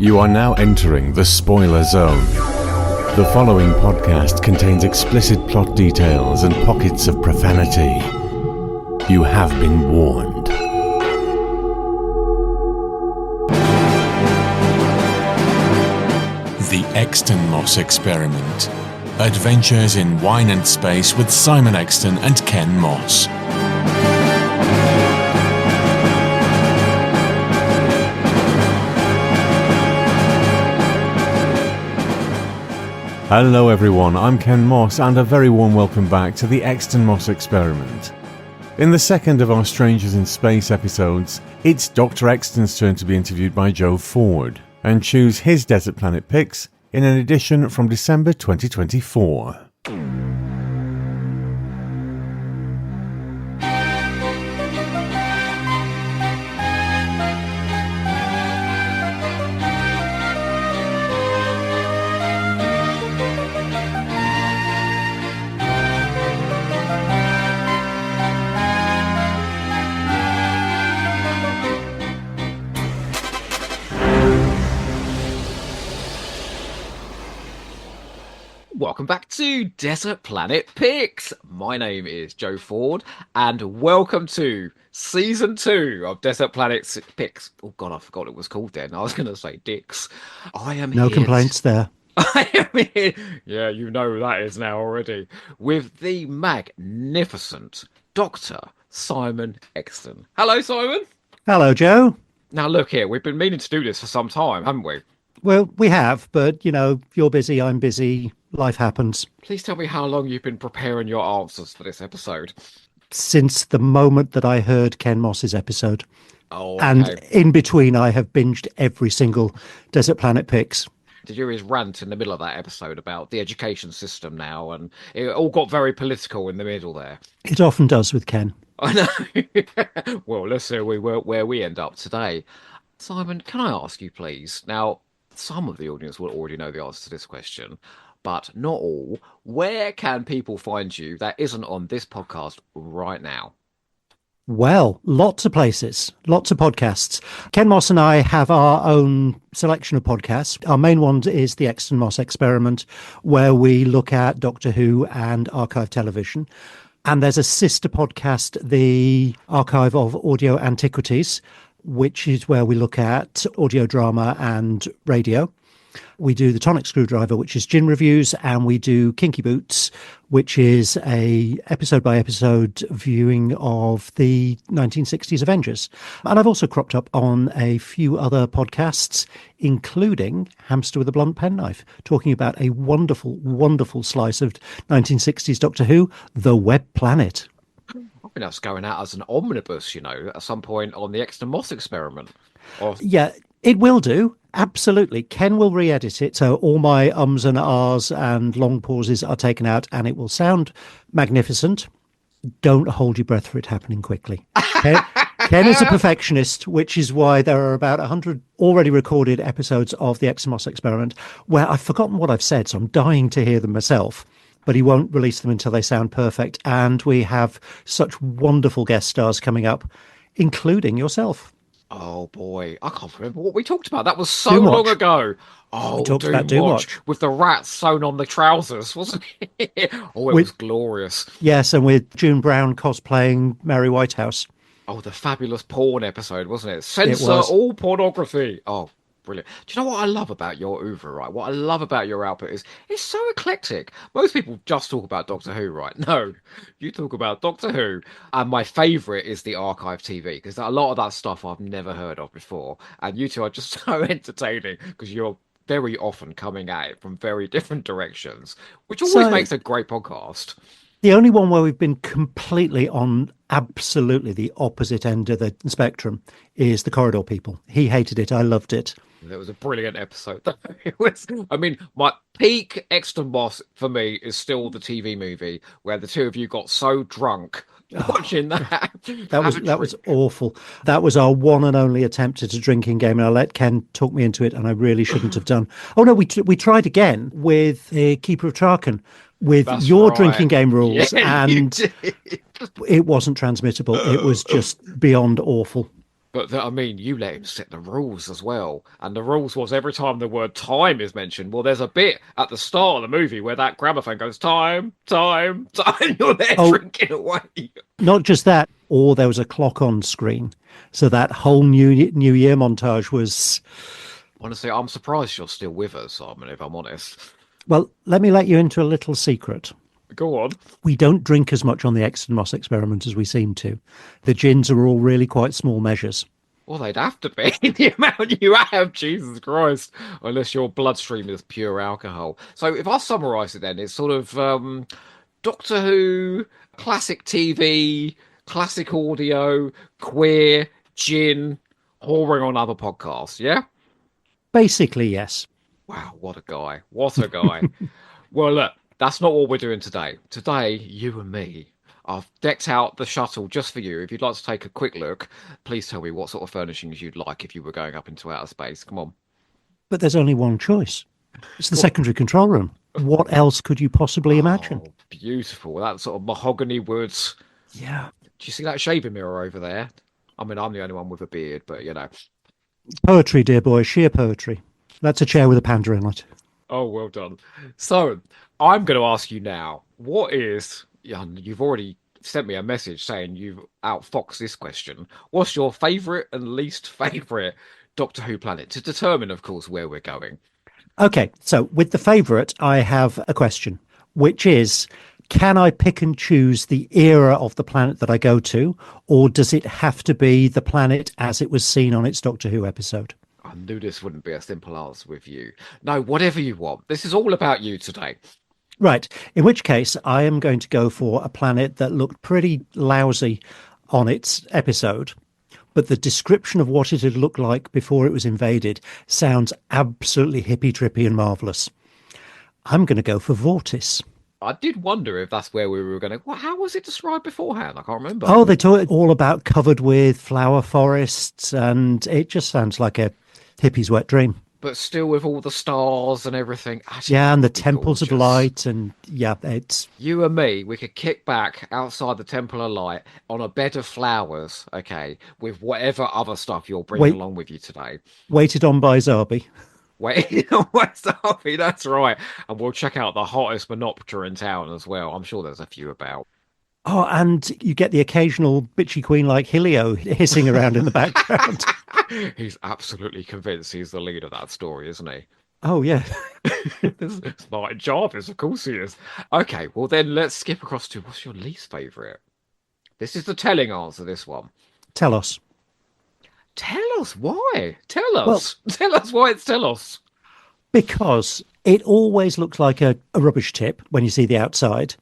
You are now entering the spoiler zone. The following podcast contains explicit plot details and pockets of profanity. You have been warned. The Exton Moss Experiment. Adventures in Wine and Space with Simon Exton and Ken Moss. Hello everyone, I'm Ken Moss and a very warm welcome back to the Exton Moss Experiment. In the second of our Strangers in Space episodes, it's Dr. Exton's turn to be interviewed by Joe Ford and choose his Desert Planet picks in an edition from December 2024. Welcome back to Desert Planet Picks. My name is Joe Ford, and welcome to Season 2 of Desert Planet Picks. Oh God, I forgot what it was called then. I was going to say Dicks. I am No here. complaints there. I am here. Yeah, you know who that is now already. With the magnificent Dr. Simon Exton. Hello, Simon. Hello, Joe. Now look here, we've been meaning to do this for some time, haven't we? Well, we have, but, you know, you're busy, I'm busy, life happens. Please tell me how long you've been preparing your answers for this episode. Since the moment that I heard Ken Moss's episode. Oh, okay. And in between, I have binged every single Desert Planet Picks. Did you hear his rant in the middle of that episode about the education system now? And it all got very political in the middle there. It often does with Ken. I know. Well, let's see where we end up today. Simon, can I ask you, please? Now, some of the audience will already know the answer to this question, but not all. Where can people find you that isn't on this podcast right now? Well, lots of places, lots of podcasts. Ken Moss and I have our own selection of podcasts. Our main one is the Exton Moss Experiment, where we look at Doctor Who and archive television. And there's a sister podcast, the Archive of Audio Antiquities, which is where we look at audio drama and radio. We do the Tonic Screwdriver, which is gin reviews, and we do Kinky Boots, which is a episode by episode viewing of the 1960s Avengers. And I've also cropped up on a few other podcasts, including Hamster with a Blunt Penknife, talking about a wonderful, wonderful slice of 1960s Doctor Who, The Web Planet. I think that's going out as an omnibus, you know, at some point on the Exton Moss Experiment. Or... Yeah, it will do. Absolutely. Ken will re-edit it, so all my ums and ahs and long pauses are taken out, and it will sound magnificent. Don't hold your breath for it happening quickly. Ken is a perfectionist, which is why there are about 100 already recorded episodes of the Exton Moss Experiment where I've forgotten what I've said, so I'm dying to hear them myself. But he won't release them until they sound perfect. And we have such wonderful guest stars coming up, including yourself. Oh, boy. I can't remember what we talked about. That was so long ago. Oh, we talked about Doomwatch. With the rats sewn on the trousers, wasn't it? Oh, it was glorious. Yes, and with June Brown cosplaying Mary Whitehouse. Oh, the fabulous porn episode, wasn't it? Censor all pornography. Oh, brilliant. Do you know what I love about your oeuvre, right? What I love about your output is it's so eclectic. Most people just talk about Doctor Who, right? No, you talk about Doctor Who. And my favourite is the archive TV, because a lot of that stuff I've never heard of before. And you two are just so entertaining, because you're very often coming at it from very different directions, which always makes a great podcast. The only one where we've been completely on absolutely the opposite end of the spectrum is The Corridor People. He hated it. I loved it. It was a brilliant episode. It was, I mean, my peak Exton Moss for me is still the TV movie where the two of you got so drunk watching that. That was awful. That was our one and only attempt at a drinking game, and I let Ken talk me into it, and I really shouldn't have done. Oh no, we tried again with the Keeper of Traken with your drinking game rules, and it wasn't transmittable. It was just beyond awful. But I mean, you let him set the rules as well. And the rules was every time the word time is mentioned, well, there's a bit at the start of the movie where that gramophone goes, time, time, time. You're there drinking away. Not just that, or there was a clock on screen. So that whole New Year montage was... Honestly, I'm surprised you're still with us, Simon, if I'm honest. Well, let me let you into a little secret. Go on. We don't drink as much on the Exton Moss experiment as we seem to. The gins are all really quite small measures. Well, they'd have to be, the amount you have, Jesus Christ, unless your bloodstream is pure alcohol. So if I summarise it then, it's sort of Doctor Who, classic TV, classic audio, queer, gin, whoring on other podcasts, yeah? Basically, yes. Wow, what a guy. What a guy. Well, look, that's not what we're doing today. Today, you and me, I've decked out the shuttle just for you. If you'd like to take a quick look, please tell me what sort of furnishings you'd like if you were going up into outer space. Come on. But there's only one choice. It's the secondary control room. What else could you possibly imagine? Oh, beautiful. That sort of mahogany woods. Yeah. Do you see that shaving mirror over there? I mean, I'm the only one with a beard, but you know. Poetry, dear boy, sheer poetry. That's a chair with a panda in it. Oh, well done. So, I'm going to ask you now, what is, you've already sent me a message saying you've outfoxed this question. What's your favourite and least favourite Doctor Who planet? To determine, of course, where we're going. Okay, so with the favourite, I have a question, which is, can I pick and choose the era of the planet that I go to, or does it have to be the planet as it was seen on its Doctor Who episode? I knew this wouldn't be a simple answer with you. No, whatever you want. This is all about you today. Right, in which case I am going to go for a planet that looked pretty lousy on its episode, but the description of what it had looked like before it was invaded sounds absolutely hippy-trippy and marvellous. I'm going to go for Vortis. I did wonder if that's where we were going to... Well, how was it described beforehand? I can't remember. Oh, they talk all about covered with flower forests, and it just sounds like a hippie's wet dream. But still with all the stars and everything. Actually, yeah, and the temples gorgeous. of light, and yeah, it's... You and me, we could kick back outside the Temple of Light on a bed of flowers, okay, with whatever other stuff you're bringing along with you today. Waited on by Zabi. Wait, West Derby, that's right. And we'll check out the hottest Monoptera in town as well. I'm sure there's a few about. Oh, and you get the occasional bitchy queen like Helio hissing around in the background. He's absolutely convinced he's the lead of that story, isn't he? Oh, yeah. It's Martin Jarvis, of course he is. Okay, well then let's skip across to what's your least favourite? This is the telling answer, this one. Tell us. Tell us why. Tell us. Well, tell us why it's Telos. Because it always looks like a rubbish tip when you see the outside.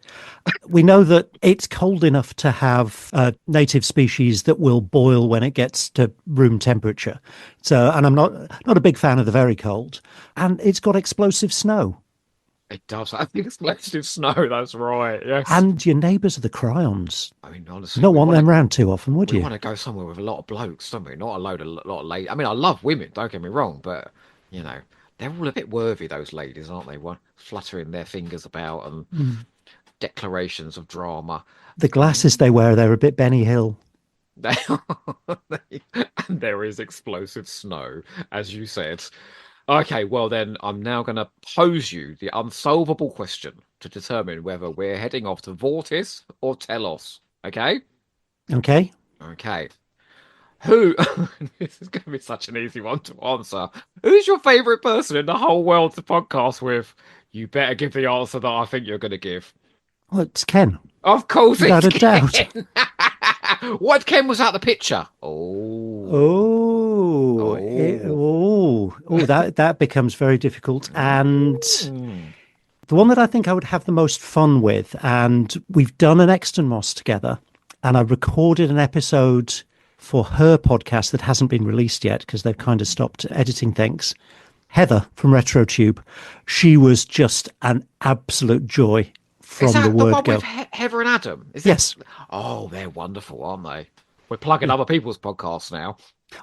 We know that it's cold enough to have a native species that will boil when it gets to room temperature. So, and I'm not a big fan of the very cold. And it's got explosive snow. It does. I think explosive snow. That's right. Yes. And your neighbours are the Cryons. I mean, honestly, you don't want them round too often, would you? We want to go somewhere with a lot of blokes, don't we? Not a lot of ladies. I mean, I love women. Don't get me wrong, but you know, they're all a bit worthy. Those ladies, aren't they? One fluttering their fingers about and declarations of drama. The glasses they wear, they're a bit Benny Hill. And there is explosive snow, as you said. Okay, well then, I'm now going to pose you the unsolvable question to determine whether we're heading off to Vortis or Telos. Okay? Okay. Okay. Who... This is going to be such an easy one to answer. Who's your favourite person in the whole world to podcast with? You better give the answer that I think you're going to give. Well, it's Ken. Of course Without it's a Ken. doubt. What Ken was out the picture? That becomes very difficult. And the one that I think I would have the most fun with, and we've done an Exton Moss together, and I recorded an episode for her podcast that hasn't been released yet because they've kind of stopped editing things. Heather from RetroTube, she was just an absolute joy from the word one go. With Heather and Adam? Yes. Oh, they're wonderful, aren't they? We're plugging other people's podcasts now.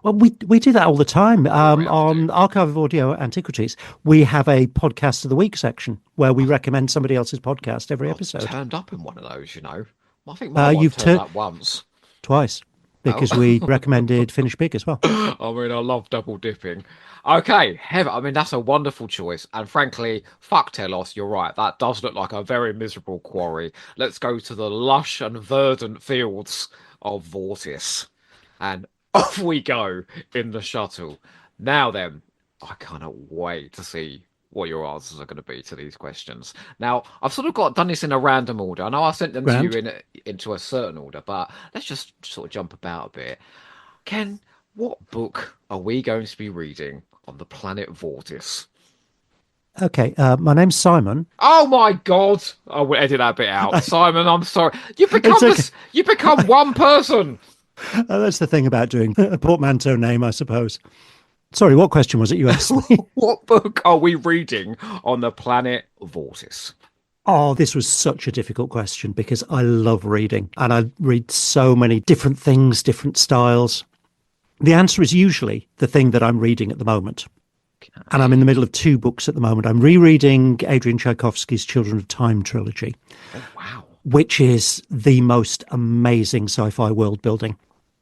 Well, we do that all the time. On Archive of Audio Antiquities, we have a Podcast of the Week section where we recommend somebody else's podcast every episode. I've turned up in one of those, you know. I think my wife turned up once. Twice. because we recommended Finish Big as well. I mean, I love double dipping. Okay, Heather, I mean, that's a wonderful choice. And frankly, fuck Telos, you're right. That does look like a very miserable quarry. Let's go to the lush and verdant fields of Vortis. And off we go in the shuttle. Now then, I cannot wait to see what your answers are going to be to these questions. Now, I've sort of done this in a random order. I know I sent them to you into a certain order, but let's just sort of jump about a bit. Ken, what book are we going to be reading on the planet Vortis? Okay, my name's Simon. Oh my God! I will edit that bit out. Simon, I'm sorry. You become one person. That's the thing about doing a portmanteau name, I suppose. Sorry, what question was it you asked me? What book are we reading on the planet Vortis? Oh, this was such a difficult question because I love reading and I read so many different things, different styles. The answer is usually the thing that I'm reading at the moment. And I'm in the middle of 2 books at the moment. I'm rereading Adrian Tchaikovsky's Children of Time trilogy. Oh, wow. Which is the most amazing sci-fi world building.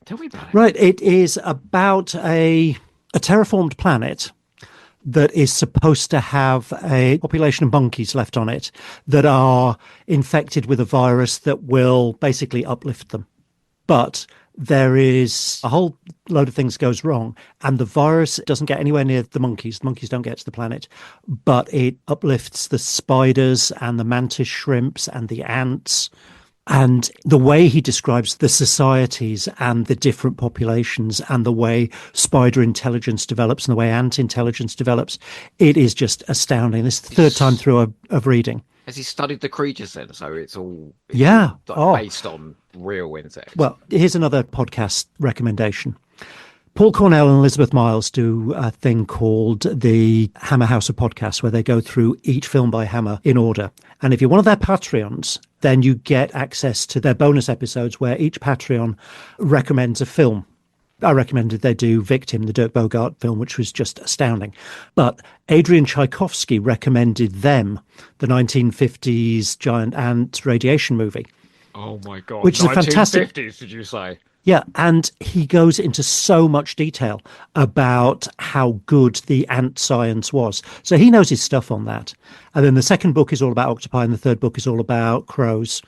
Tell me about it. Right, it is about a terraformed planet that is supposed to have a population of monkeys left on it that are infected with a virus that will basically uplift them. But there is a whole load of things goes wrong, and the virus doesn't get anywhere near the monkeys. The monkeys don't get to the planet, but it uplifts the spiders and the mantis shrimps and the ants. And the way he describes the societies and the different populations and the way spider intelligence develops and the way ant intelligence develops, it is just astounding. This is the 3rd time through of reading. Has he studied the creatures then? So it's all based on real insects. Well, here's another podcast recommendation. Paul Cornell and Elizabeth Miles do a thing called the Hammer House of Podcasts, where they go through each film by Hammer in order. And if you're one of their Patreons, then you get access to their bonus episodes where each Patreon recommends a film. I recommended they do Victim, the Dirk Bogarde film, which was just astounding. But Adrian Tchaikovsky recommended them the 1950s giant ant radiation movie. Oh my God. Which is a fantastic... 1950s, did you say? Yeah, and he goes into so much detail about how good the ant science was. So he knows his stuff on that. And then the second book is all about octopi, and the third book is all about crows.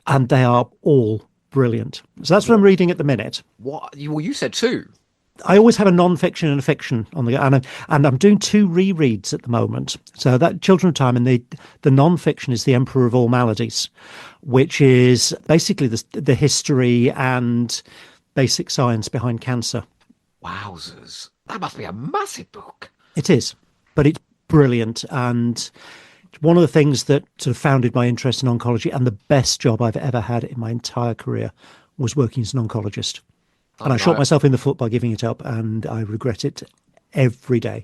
And they are all brilliant. So that's what I'm reading at the minute. What? Well, you said 2. I always have a non-fiction and a fiction on the go, and I'm doing 2 rereads at the moment. So that Children of Time, and the non-fiction is The Emperor of All Maladies, which is basically the history and basic science behind cancer. Wowzers. That must be a massive book. It is, but it's brilliant. And one of the things that sort of founded my interest in oncology, and the best job I've ever had in my entire career, was working as an oncologist. And I shot myself in the foot by giving it up, and I regret it every day.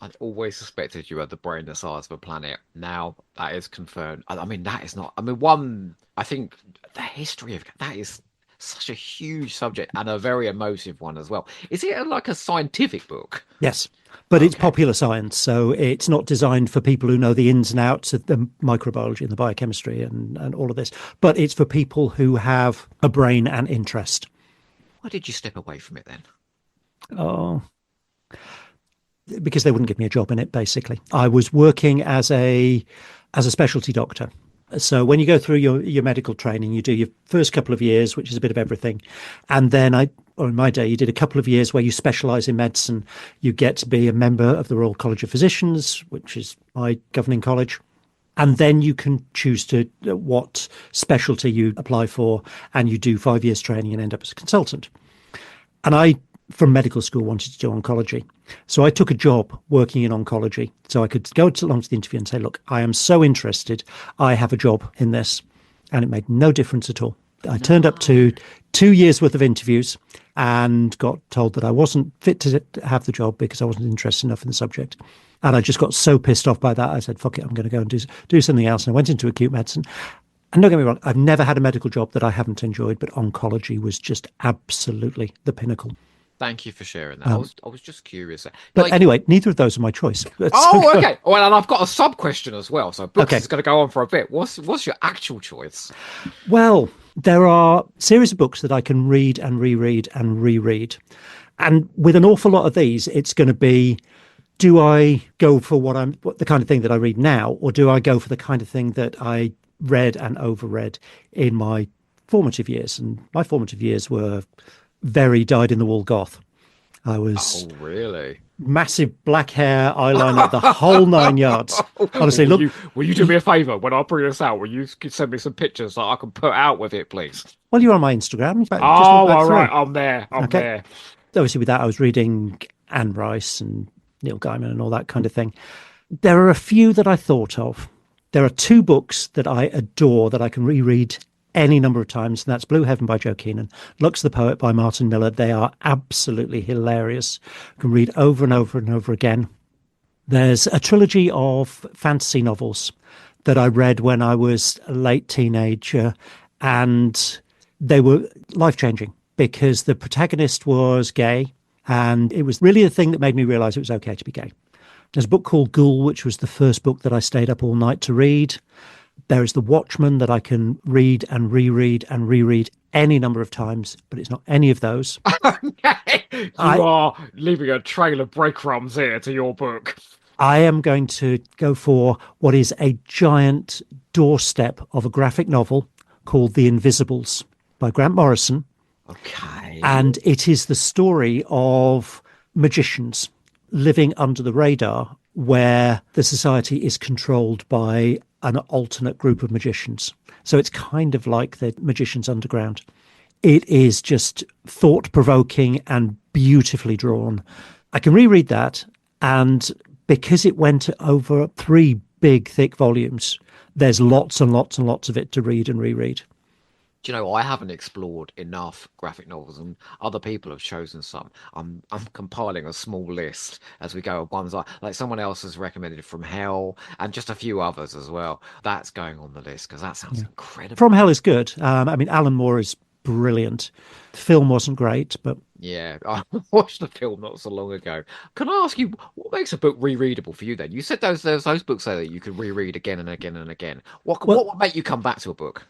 I always suspected you had the brain the size of a planet. Now that is confirmed. I mean, that is not... I mean, I think the history of... That is such a huge subject and a very emotive one as well. Is it like a scientific book? Yes, but it's popular science, so it's not designed for people who know the ins and outs of the microbiology and the biochemistry and all of this. But it's for people who have a brain and interest. Why did you step away from it then? Oh, because they wouldn't give me a job in it, basically. I was working as a specialty doctor. So when you go through your medical training, you do your first couple of years, which is a bit of everything. And then in my day, you did a couple of years where you specialise in medicine. You get to be a member of the Royal College of Physicians, which is my governing college. And then you can choose what specialty you apply for, and you do 5 years training and end up as a consultant. And I, from medical school, wanted to do oncology. So I took a job working in oncology. So I could go along to the interview and say, look, I am so interested. I have a job in this. And it made no difference at all. I turned up to 2 years worth of interviews and got told that I wasn't fit to have the job because I wasn't interested enough in the subject. And I just got so pissed off by that. I said, fuck it, I'm going to go and do something else. And I went into acute medicine. And don't get me wrong, I've never had a medical job that I haven't enjoyed, but oncology was just absolutely the pinnacle. Thank you for sharing that. I was just curious. But anyway, neither of those are my choice. Okay. Well, and I've got a sub question as well. So books is going to go on for a bit. What's your actual choice? Well, There are a series of books that I can read and reread and reread. And with an awful lot of these, it's going to be, do I go for what the kind of thing that I read now, or do I go for the kind of thing that I read and overread in my formative years? And my formative years were very dyed-in-the-wool goth. I was really massive black hair, eyeliner, the whole 9 yards. Honestly, will you do me a favour when I bring this out? Will you send me some pictures that I can put out with it, please? Well, you're on my Instagram. All right, I'm there. I'm there. Obviously, with that, I was reading Anne Rice and Neil Gaiman and all that kind of thing. There are a few that I thought of. There are 2 books that I adore that I can reread any number of times, and that's Blue Heaven by Joe Keenan, Lux the Poet by Martin Miller. They are absolutely hilarious. I can read over and over and over again. There's a trilogy of fantasy novels that I read when I was a late teenager, and they were life-changing because the protagonist was gay, and it was really the thing that made me realise it was okay to be gay. There's a book called Ghoul, which was the first book that I stayed up all night to read. There is The Watchmen that I can read and reread and reread any number of times, but it's not any of those. Okay. You are leaving a trail of breadcrumbs here to your book. I am going to go for what is a giant doorstep of a graphic novel called The Invisibles by Grant Morrison. Okay. And it is the story of magicians living under the radar, where the society is controlled by an alternate group of magicians. So it's kind of like the Magicians Underground. It is just thought-provoking and beautifully drawn. I can reread that, and because it went over 3 big, thick volumes, there's lots and lots and lots of it to read and reread. Do you know, I haven't explored enough graphic novels, and other people have chosen some. I'm compiling a small list as we go. Ones like someone else has recommended From Hell, and just a few others as well. That's going on the list because that sounds incredible. From Hell is good. I mean, Alan Moore is brilliant. The film wasn't great, but yeah, I watched the film not so long ago. Can I ask you, what makes a book rereadable for you then? You said those books say that you could reread again and again and again. What would make you come back to a book?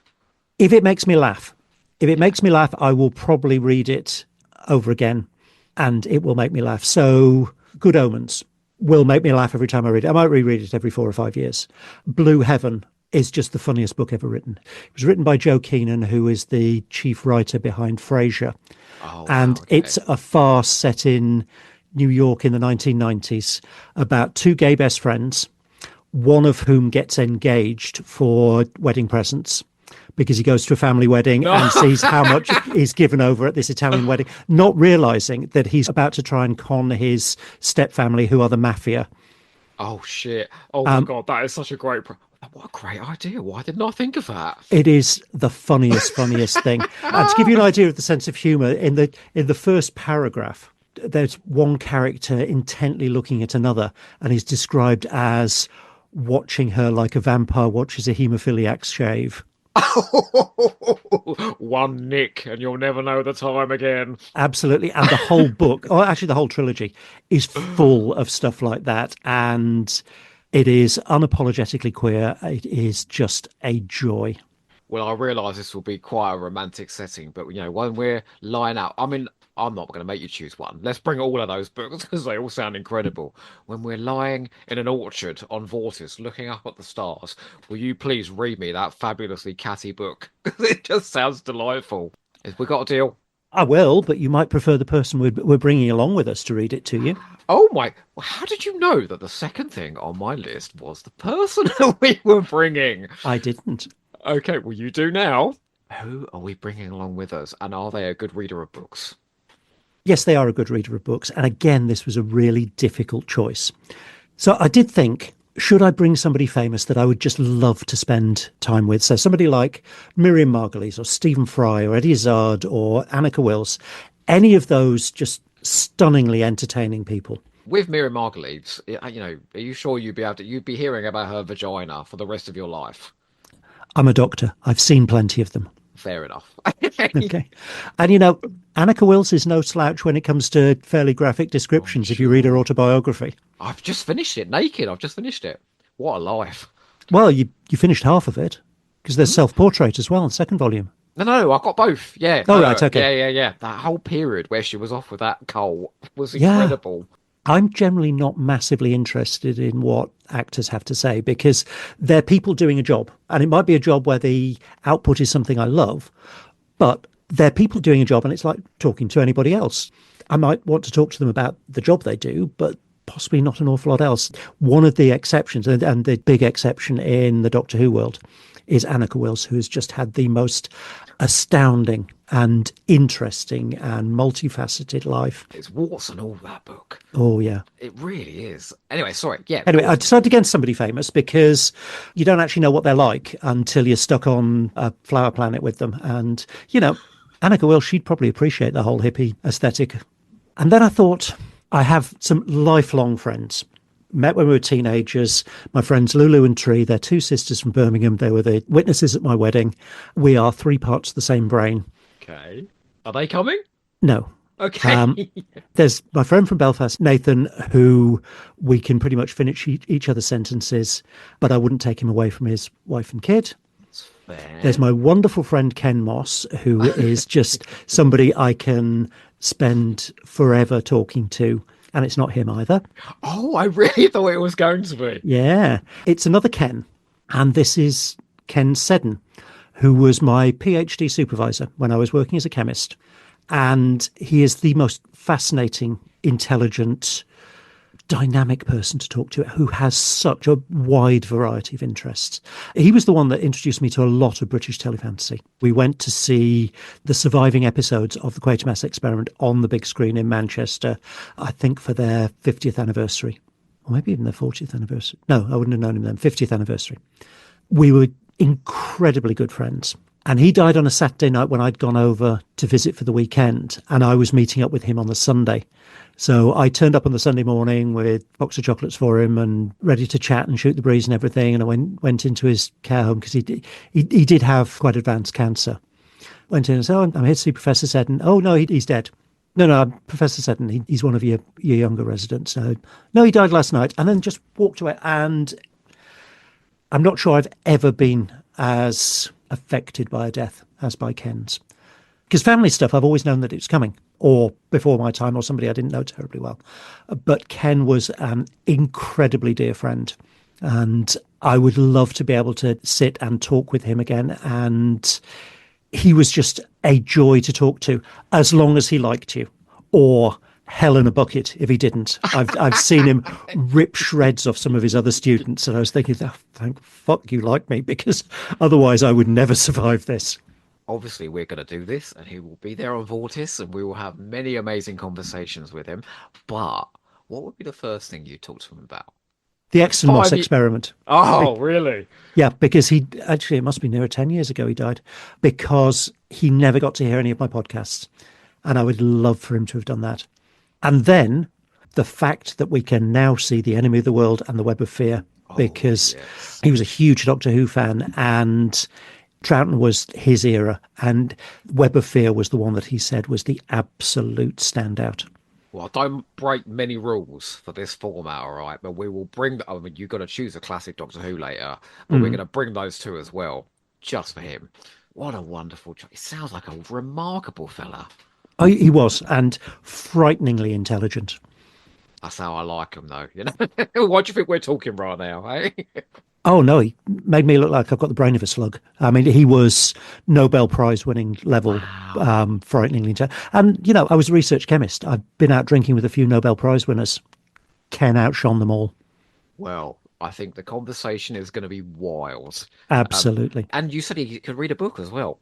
If it makes me laugh. If it makes me laugh, I will probably read it over again, and it will make me laugh. So Good Omens will make me laugh every time I read it. I might reread it every 4 or 5 years. Blue Heaven is just the funniest book ever written. It was written by Joe Keenan, who is the chief writer behind Frasier. It's a farce set in New York in the 1990s about 2 gay best friends, one of whom gets engaged for wedding presents, because he goes to a family wedding and sees how much is given over at this Italian wedding, not realizing that he's about to try and con his stepfamily, who are the mafia. Oh, shit. Oh, my God. That is such a great... What a great idea. Why didn't I think of that? It is the funniest thing. And to give you an idea of the sense of humour, in the first paragraph, there's one character intently looking at another, and he's described as watching her like a vampire watches a haemophiliac's shave. One nick and you'll never know the time again. Absolutely. And the whole book, or actually the whole trilogy, is full of stuff like that. And it is unapologetically queer. It is just a joy. Well, I realise this will be quite a romantic setting, but when we're lying out, I mean, I'm not going to make you choose one. Let's bring all of those books because they all sound incredible. When we're lying in an orchard on Vortis looking up at the stars, will you please read me that fabulously catty book? It just sounds delightful. Have we got a deal? I will, but you might prefer the person we're bringing along with us to read it to you. Oh my, how did you know that the second thing on my list was the person that we were bringing? I didn't. Okay, well, you do now. Who are we bringing along with us, and are they a good reader of books? Yes, they are a good reader of books. And again, this was a really difficult choice. So I did think, should I bring somebody famous that I would just love to spend time with? So somebody like Miriam Margolyes or Stephen Fry or Eddie Izzard or Anneke Wills, any of those just stunningly entertaining people. With Miriam Margolyes, are you sure you'd be hearing about her vagina for the rest of your life? I'm a doctor. I've seen plenty of them. Fair enough. Okay. And Anneke Wills is no slouch when it comes to fairly graphic descriptions if you read her autobiography. I've just finished it, naked. I've just finished it. What a life. Well, you finished half of it, because there's self-portrait as well in the second volume. No, I got both. Yeah. Oh, No, right, no. okay. Yeah. That whole period where she was off with that Cole was Yeah. incredible. I'm generally not massively interested in what actors have to say because they're people doing a job. And it might be a job where the output is something I love, but they're people doing a job and it's like talking to anybody else. I might want to talk to them about the job they do, but possibly not an awful lot else. One of the exceptions, and the big exception in the Doctor Who world, is Annika Wills, who has just had the most astounding and interesting and multifaceted life. It's warts and all that book. Oh, yeah. It really is. Anyway, sorry. Yeah. Anyway, I decided against somebody famous because you don't actually know what they're like until you're stuck on a flower planet with them. And, Annika Wills, she'd probably appreciate the whole hippie aesthetic. And then I thought, I have some lifelong friends. Met when we were teenagers. My friends Lulu and Tree, they're two sisters from Birmingham. They were the witnesses at my wedding. We are 3 parts of the same brain. Okay. Are they coming? No. Okay. There's my friend from Belfast, Nathan, who we can pretty much finish each other's sentences, but I wouldn't take him away from his wife and kid. That's fair. There's my wonderful friend Ken Moss, who is just somebody I can spend forever talking to. And it's not him either. Oh, I really thought it was going to be. Yeah. It's another Ken. And this is Ken Seddon, who was my PhD supervisor when I was working as a chemist. And he is the most fascinating, intelligent, dynamic person to talk to who has such a wide variety of interests. He was the one that introduced me to a lot of British telefantasy. We went to see the surviving episodes of the Quatermass Experiment on the big screen in Manchester, I think for their 50th anniversary, or maybe even their 40th anniversary. No, I wouldn't have known him then, 50th anniversary. We were incredibly good friends. And he died on a Saturday night when I'd gone over to visit for the weekend, and I was meeting up with him on the Sunday. So I turned up on the Sunday morning with a box of chocolates for him and ready to chat and shoot the breeze and everything. And I went into his care home because he did have quite advanced cancer. Went in and said, "Oh, I'm here to see Professor Seddon." "Oh, no, he's dead." No, Professor Seddon, he's one of your younger residents. No, he died last night. And then just walked away. And I'm not sure I've ever been as affected by a death as by Ken's. Because family stuff, I've always known that it's coming, or before my time, or somebody I didn't know terribly well. But Ken was an incredibly dear friend. And I would love to be able to sit and talk with him again. And he was just a joy to talk to, as long as he liked you, or hell in a bucket if he didn't. I've seen him rip shreds off some of his other students, and I was thinking, oh, thank fuck you like me, because otherwise I would never survive this. Obviously, we're going to do this, and he will be there on Vortis, and we will have many amazing conversations with him. But what would be the first thing you talk to him about? The Exton Moss experiment. Oh, really? Yeah, because it must be nearer 10 years ago he died, because he never got to hear any of my podcasts. And I would love for him to have done that. And then the fact that we can now see The Enemy of the World and The Web of Fear, because he was a huge Doctor Who fan, and Troughton was his era, and Web of Fear was the one that he said was the absolute standout. Well, don't break many rules for this format, all right? But we will bring... you've got to choose a classic Doctor Who later, but we're going to bring those two as well, just for him. What a wonderful... He sounds like a remarkable fella. Oh, he was, and frighteningly intelligent. That's how I like him, though. You know, what do you think we're talking right now, eh? Oh, no, he made me look like I've got the brain of a slug. I mean, he was Nobel Prize winning level, frighteningly intelligent. And, I was a research chemist. I've been out drinking with a few Nobel Prize winners. Ken outshone them all. Well, I think the conversation is going to be wild. Absolutely. And you said he could read a book as well.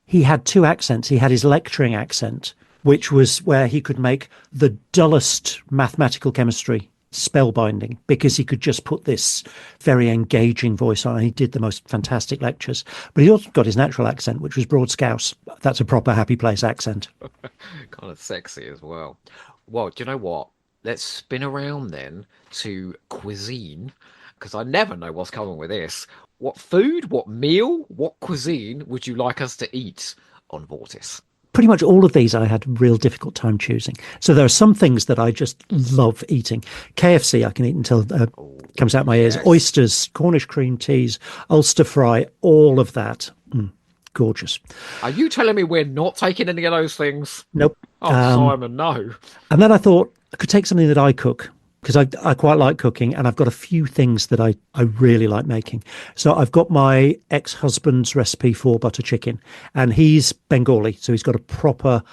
He had two accents. He had his lecturing accent, which was where he could make the dullest mathematical chemistry spellbinding, because he could just put this very engaging voice on, and he did the most fantastic lectures. But he also got his natural accent, which was broad Scouse. That's a proper happy place accent. Kind of sexy as well. Well, do you know what? Let's spin around then to cuisine, because I never know what's coming with this. What food, what meal, what cuisine would you like us to eat on Vortis? Pretty much all of these I had a real difficult time choosing. So there are some things that I just love eating. KFC I can eat until it comes out my ears. Yes. Oysters, Cornish cream teas, Ulster fry, all of that. gorgeous. Are you telling me we're not taking any of those things? Nope. Oh, Simon, no. And then I thought I could take something that I cook, because I quite like cooking, and I've got a few things that I really like making. So I've got my ex-husband's recipe for butter chicken, and he's Bengali, so he's got a proper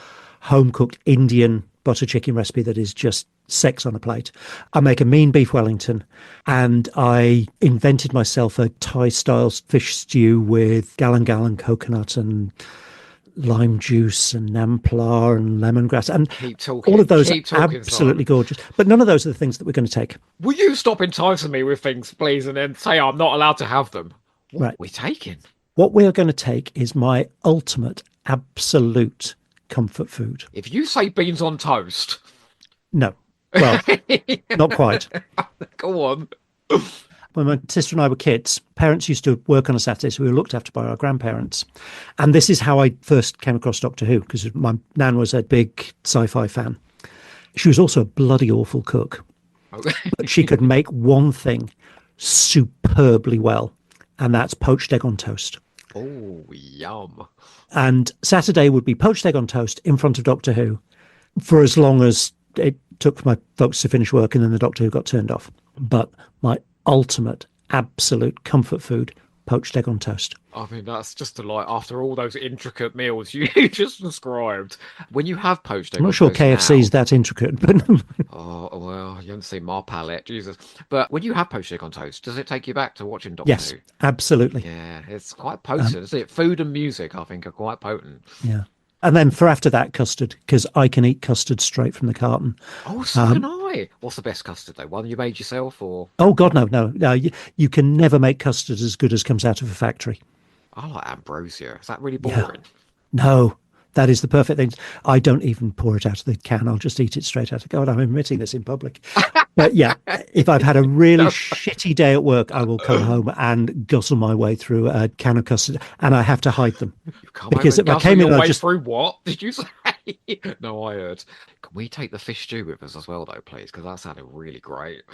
home-cooked Indian butter chicken recipe that is just sex on a plate. I make a mean beef Wellington, and I invented myself a Thai-style fish stew with galangal coconut and lime juice and nampla and lemongrass, and all of those are absolutely gorgeous. But none of those are the things that we're going to take. Will you stop enticing me with things, please, and then say I'm not allowed to have them? What are we taking? What we are going to take is my ultimate, absolute comfort food. If you say beans on toast... No. Well, not quite. Go on. When my sister and I were kids, parents used to work on a Saturday, so we were looked after by our grandparents. And this is how I first came across Doctor Who, because my nan was a big sci-fi fan. She was also a bloody awful cook. Okay. But she could make one thing superbly well, and that's poached egg on toast. Oh, yum. And Saturday would be poached egg on toast in front of Doctor Who for as long as it took for my folks to finish work, and then the Doctor Who got turned off. But my ultimate, absolute comfort food, poached egg on toast. I mean, that's just after all those intricate meals you just described. When you have poached egg on toast, I'm not sure KFC's that intricate, but... Oh, well, you haven't seen my palate, Jesus. But when you have poached egg on toast, does it take you back to watching Doctor Who? Yes, absolutely. Yeah, it's quite potent, isn't it? Food and music, I think, are quite potent. Yeah. And then for after that, custard, because I can eat custard straight from the carton. Oh, so can I. What's the best custard, though? One you made yourself, or...? Oh, God, no. You can never make custard as good as comes out of a factory. I like ambrosia. Is that really boring? Yeah. No, that is the perfect thing. I don't even pour it out of the can. I'll just eat it straight out of... God, I'm admitting this in public. But yeah, if I've had a really shitty day at work, I will come home and guzzle my way through a can of custard, and I have to hide them. Because if I came in, I just... through what? Did you say? No, I heard. Can we take the fish stew with us as well, though, please? Because that sounded really great.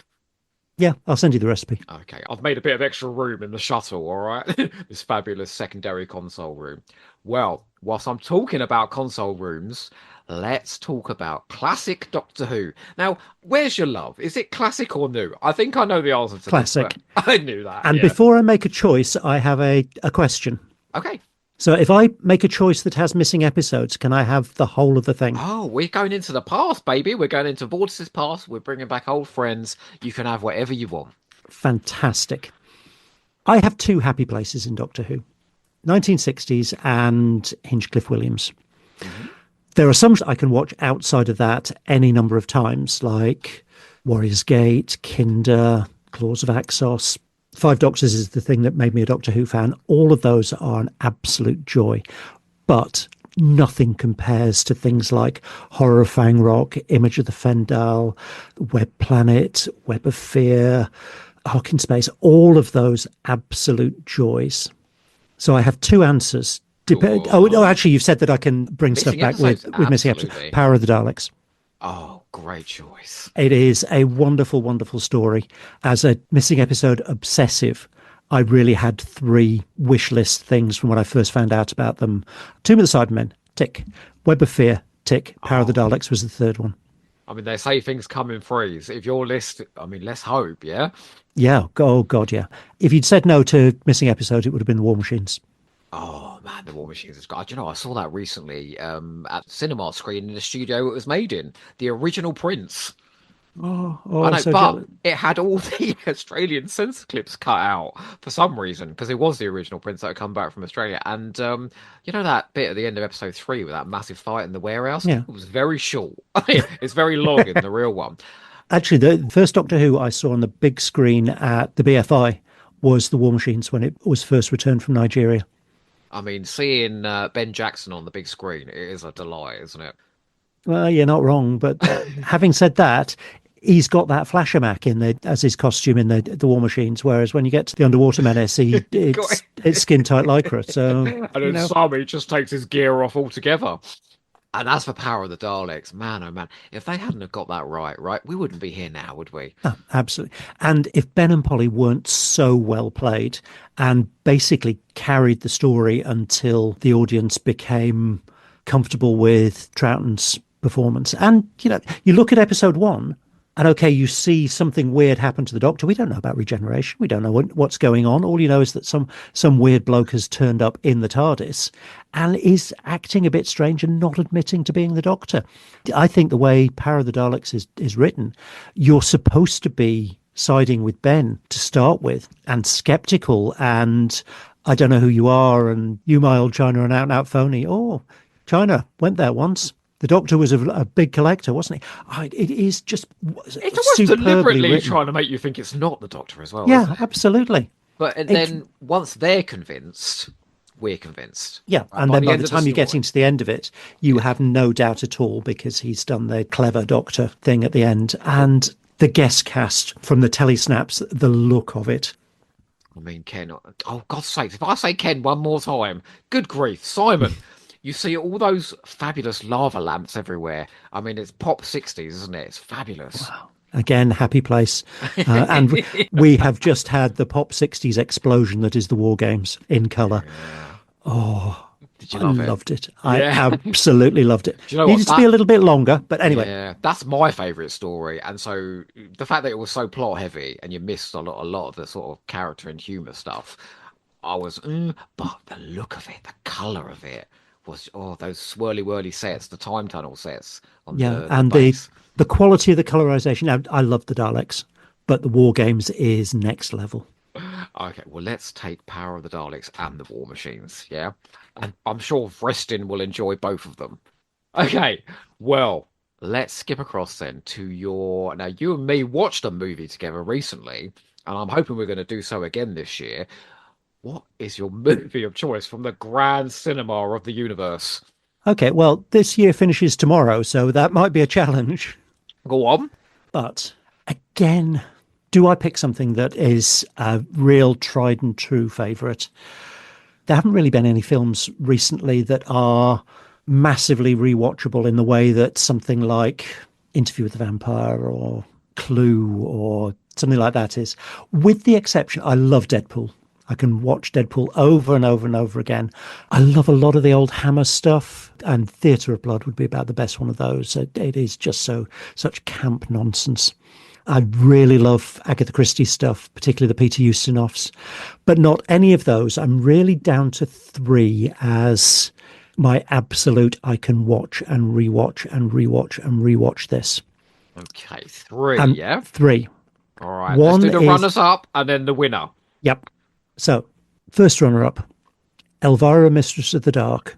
Yeah, I'll send you the recipe. Okay, I've made a bit of extra room in the shuttle, all right? This fabulous secondary console room. Well, whilst I'm talking about console rooms, let's talk about classic Doctor Who. Now, where's your love? Is it classic or new? I think I know the answer to classic. This, I knew that. And before I make a choice, I have a question. Okay. So if I make a choice that has missing episodes, can I have the whole of the thing? Oh, we're going into the past, baby. We're going into Vortice's past. We're bringing back old friends. You can have whatever you want. Fantastic. I have two happy places in Doctor Who. 1960s and Hinchcliffe Williams. Mm-hmm. There are some I can watch outside of that any number of times, like Warrior's Gate, Kinder, Claws of Axos. Five Doctors is the thing that made me a Doctor Who fan. All of those are an absolute joy. But nothing compares to things like Horror of Fang Rock, Image of the Fendal, Web Planet, Web of Fear, Ark in Space, all of those absolute joys. So I have two answers. Actually, you've said that I can bring stuff back with missing episodes. Power of the Daleks. Oh, great choice. It is a wonderful, wonderful story. As a missing episode obsessive, I really had three wish list things from when I first found out about them. Tomb of the Cybermen, tick. Web of Fear, tick. Power of the Daleks was the third one. I mean, they say things come in threes. If your list, I mean, let's hope, yeah? Yeah, oh God, yeah. If you'd said no to missing episodes, it would have been the War Machines. Oh, man, the War Machines is God. You know, I saw that recently at the cinema screen in the studio it was made in. The original Prince. Oh, I know, so but it had all the Australian censor clips cut out for some reason, because it was the original Prince that had come back from Australia. And you know that bit at the end of episode 3 with that massive fight in the warehouse? Yeah. It was very short. It's very long in the real one. Actually, the first Doctor Who I saw on the big screen at the BFI was the War Machines when it was first returned from Nigeria. I mean, seeing Ben Jackson on the big screen, it is a delight, isn't it? Well, you're not wrong, but having said that, he's got that Flashermac as his costume in the War Machines, whereas when you get to the Underwater Menace, it's skin tight lycra. So, and then Sammy just takes his gear off altogether. And as for Power of the Daleks, man, oh man, if they hadn't have got that right, we wouldn't be here now, would we? Oh, absolutely. And if Ben and Polly weren't so well played and basically carried the story until the audience became comfortable with Troughton's performance. And, you look at episode 1 and, okay, you see something weird happen to the Doctor. We don't know about regeneration. We don't know what's going on. All you know is that some weird bloke has turned up in the TARDIS and is acting a bit strange and not admitting to being the Doctor. I think the way Power of the Daleks is written, you're supposed to be siding with Ben to start with and skeptical and I don't know who you are and you, my old China, an out-and-out phony. Oh, China went there once. The Doctor was a big collector, wasn't he? It is just it's almost deliberately written. trying to make you think it's not the Doctor as well. Yeah, absolutely. But then once they're convinced, we're convinced. Yeah, and then by the time you're getting to the end of it, you have no doubt at all because he's done the clever Doctor thing at the end. And the guest cast from the telesnaps, the look of it. I mean, Ken, oh, God's sake, if I say Ken one more time, good grief, Simon. You see all those fabulous lava lamps everywhere. I mean, it's pop 60s, isn't it? It's fabulous. Wow. Again, happy place. And we have just had the pop 60s explosion that is the War Games in colour. Yeah. Oh, did you love it? I loved it. I absolutely loved it. Do you know Needed to be a little bit longer, but anyway. Yeah, that's my favourite story. And so the fact that it was so plot heavy and you missed a lot of the sort of character and humour stuff, I was, but the look of it, the colour of it, was those swirly whirly sets, the time tunnel sets on the quality of the colorization. Now, I love the Daleks, but the War Games is next level. Okay, well, let's take Power of the Daleks and the War Machines, yeah? And I'm sure Vrestin will enjoy both of them. Okay, well, let's skip across then to now you and me watched a movie together recently, and I'm hoping we're going to do so again this year. What is your movie of choice from the grand cinema of the universe? Okay, well, this year finishes tomorrow, so that might be a challenge. Go on. But again, do I pick something that is a real tried and true favourite? There haven't really been any films recently that are massively rewatchable in the way that something like Interview with the Vampire or Clue or something like that is. With the exception, I love Deadpool. I can watch Deadpool over and over and over again. I love a lot of the old Hammer stuff, and Theatre of Blood would be about the best one of those. It is just such camp nonsense. I really love Agatha Christie stuff, particularly the Peter Ustinovs, but not any of those. I'm really down to 3 as my absolute. I can watch and rewatch and rewatch and rewatch this. Okay, 3, yeah? 3. All right, let's do the runners-up and then the winner. Yep. So, first runner-up, Elvira, Mistress of the Dark.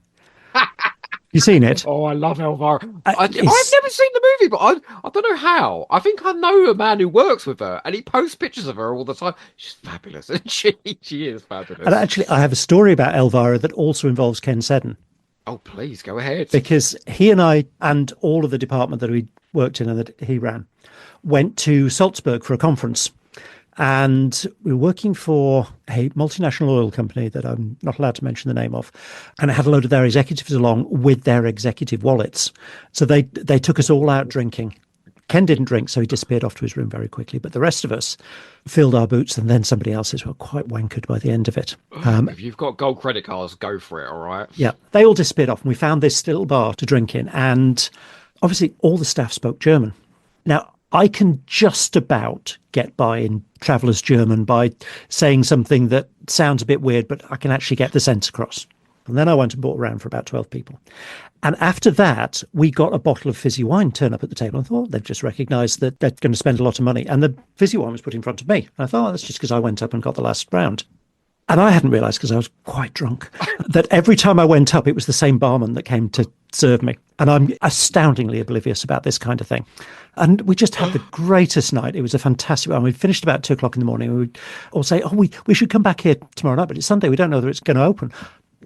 You seen it? Oh, I love Elvira. I've never seen the movie, but I don't know how. I think I know a man who works with her, and he posts pictures of her all the time. She's fabulous, isn't she? She is fabulous. And actually, I have a story about Elvira that also involves Ken Seddon. Oh, please, go ahead. Because he and I, and all of the department that we worked in and that he ran, went to Salzburg for a conference. And we were working for a multinational oil company that I'm not allowed to mention the name of. And it had a load of their executives along with their executive wallets. So they took us all out drinking. Ken didn't drink, so he disappeared off to his room very quickly. But the rest of us filled our boots, and then somebody else's were quite wankered by the end of it. If you've got gold credit cards, go for it, all right? Yeah, they all disappeared off, and we found this little bar to drink in. And obviously, all the staff spoke German. Now, I can just about get by in traveller's German by saying something that sounds a bit weird, but I can actually get the sense across. And then I went and bought around for about 12 people. And after that, we got a bottle of fizzy wine turn up at the table. I thought, they've just recognised that they're going to spend a lot of money. And the fizzy wine was put in front of me. And I thought, that's just because I went up and got the last round. And I hadn't realised, because I was quite drunk, that every time I went up, it was the same barman that came to serve me. And I'm astoundingly oblivious about this kind of thing. And we just had the greatest night. It was a fantastic one. We finished about 2 o'clock in the morning. We would all say, we should come back here tomorrow night, but it's Sunday. We don't know whether it's going to open.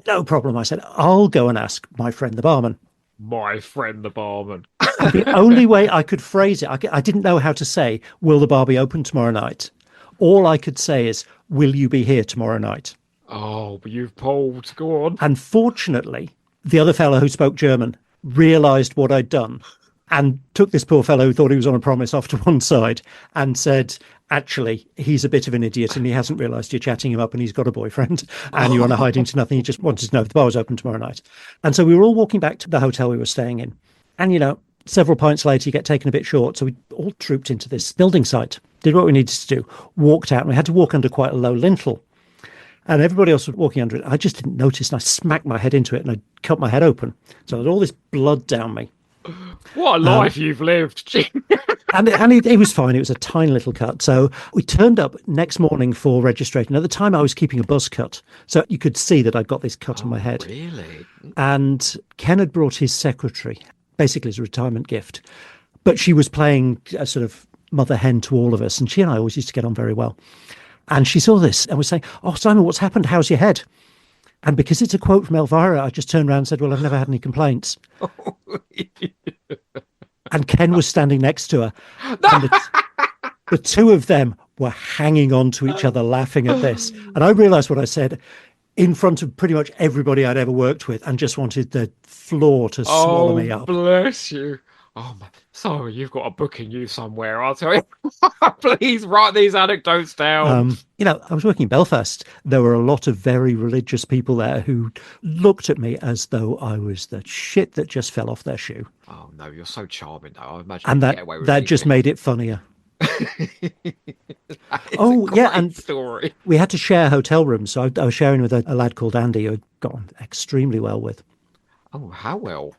No problem. I said, I'll go and ask my friend the barman. My friend the barman. The only way I could phrase it, I didn't know how to say, will the bar be open tomorrow night? All I could say is, will you be here tomorrow night? Oh, but you've pulled. Go on. And fortunately, the other fellow who spoke German realised what I'd done and took this poor fellow who thought he was on a promise off to one side and said, actually, he's a bit of an idiot and he hasn't realised you're chatting him up and he's got a boyfriend and you're on a hiding to nothing. He just wanted to know if the bar was open tomorrow night. And so we were all walking back to the hotel we were staying in. And, you know, several pints later, you get taken a bit short. So we all trooped into this building site, did what we needed to do, walked out, and we had to walk under quite a low lintel. And everybody else was walking under it. I just didn't notice, and I smacked my head into it, and I cut my head open. So I had all this blood down me. What a life you've lived. and it was fine. It was a tiny little cut. So we turned up next morning for registration. At the time, I was keeping a buzz cut. So you could see that I'd got this cut on my head. Really? And Ken had brought his secretary, basically as a retirement gift. But she was playing a sort of mother hen to all of us. And she and I always used to get on very well. And she saw this and was saying, "Oh, Simon, what's happened? How's your head?" And because it's a quote from Elvira, I just turned around and said, "Well, I've never had any complaints." And Ken was standing next to her. And the two of them were hanging on to each other, laughing at this. And I realised what I said in front of pretty much everybody I'd ever worked with and just wanted the floor to swallow me up. Bless you. Oh, my. So you've got a book in you somewhere, I'll tell you. Please write these anecdotes down. You know, I was working in Belfast. There were a lot of very religious people there who looked at me as though I was the shit that just fell off their shoe. Oh, no, you're so charming, though. I imagine and you get away with that just made it funnier. And story. We had to share hotel rooms. So I was sharing with a lad called Andy who I'd got on extremely well with. Oh, how well?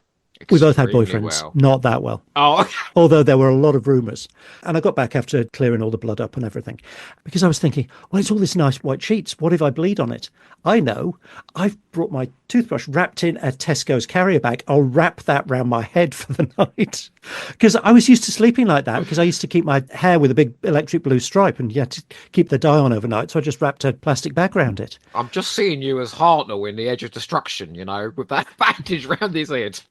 We both had boyfriends, well. not that well. Oh, although there were a lot of rumours. And I got back after clearing all the blood up and everything, because I was thinking, well, it's all this nice white sheets. What if I bleed on it? I know. I've brought my toothbrush wrapped in a Tesco's carrier bag. I'll wrap that round my head for the night. Because I was used to sleeping like that, because I used to keep my hair with a big electric blue stripe and you had to keep the dye on overnight. So I just wrapped a plastic bag around it. I'm just seeing you as Hartnell in The Edge of Destruction, you know, with that bandage round his head.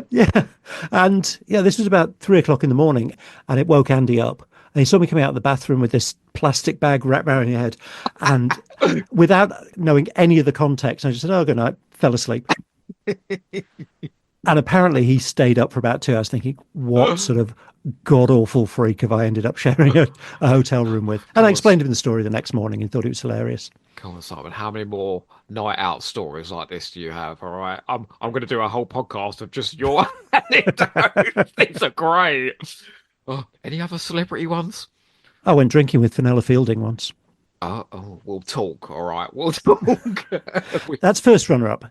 Yeah. And this was about 3:00 in the morning and it woke Andy up. And he saw me coming out of the bathroom with this plastic bag wrapped around your head. And without knowing any of the context, I just said, "Oh, good night," fell asleep. And apparently he stayed up for about 2 hours thinking, what sort of god-awful freak have I ended up sharing a hotel room with? And I explained to him the story the next morning and thought it was hilarious. Come on, Simon, how many more night out stories like this do you have? All right, I'm going to do a whole podcast of just your anecdotes. These are great. Oh, any other celebrity ones? I went drinking with Fenella Fielding once. Oh, we'll talk. All right, we'll talk. That's first runner-up.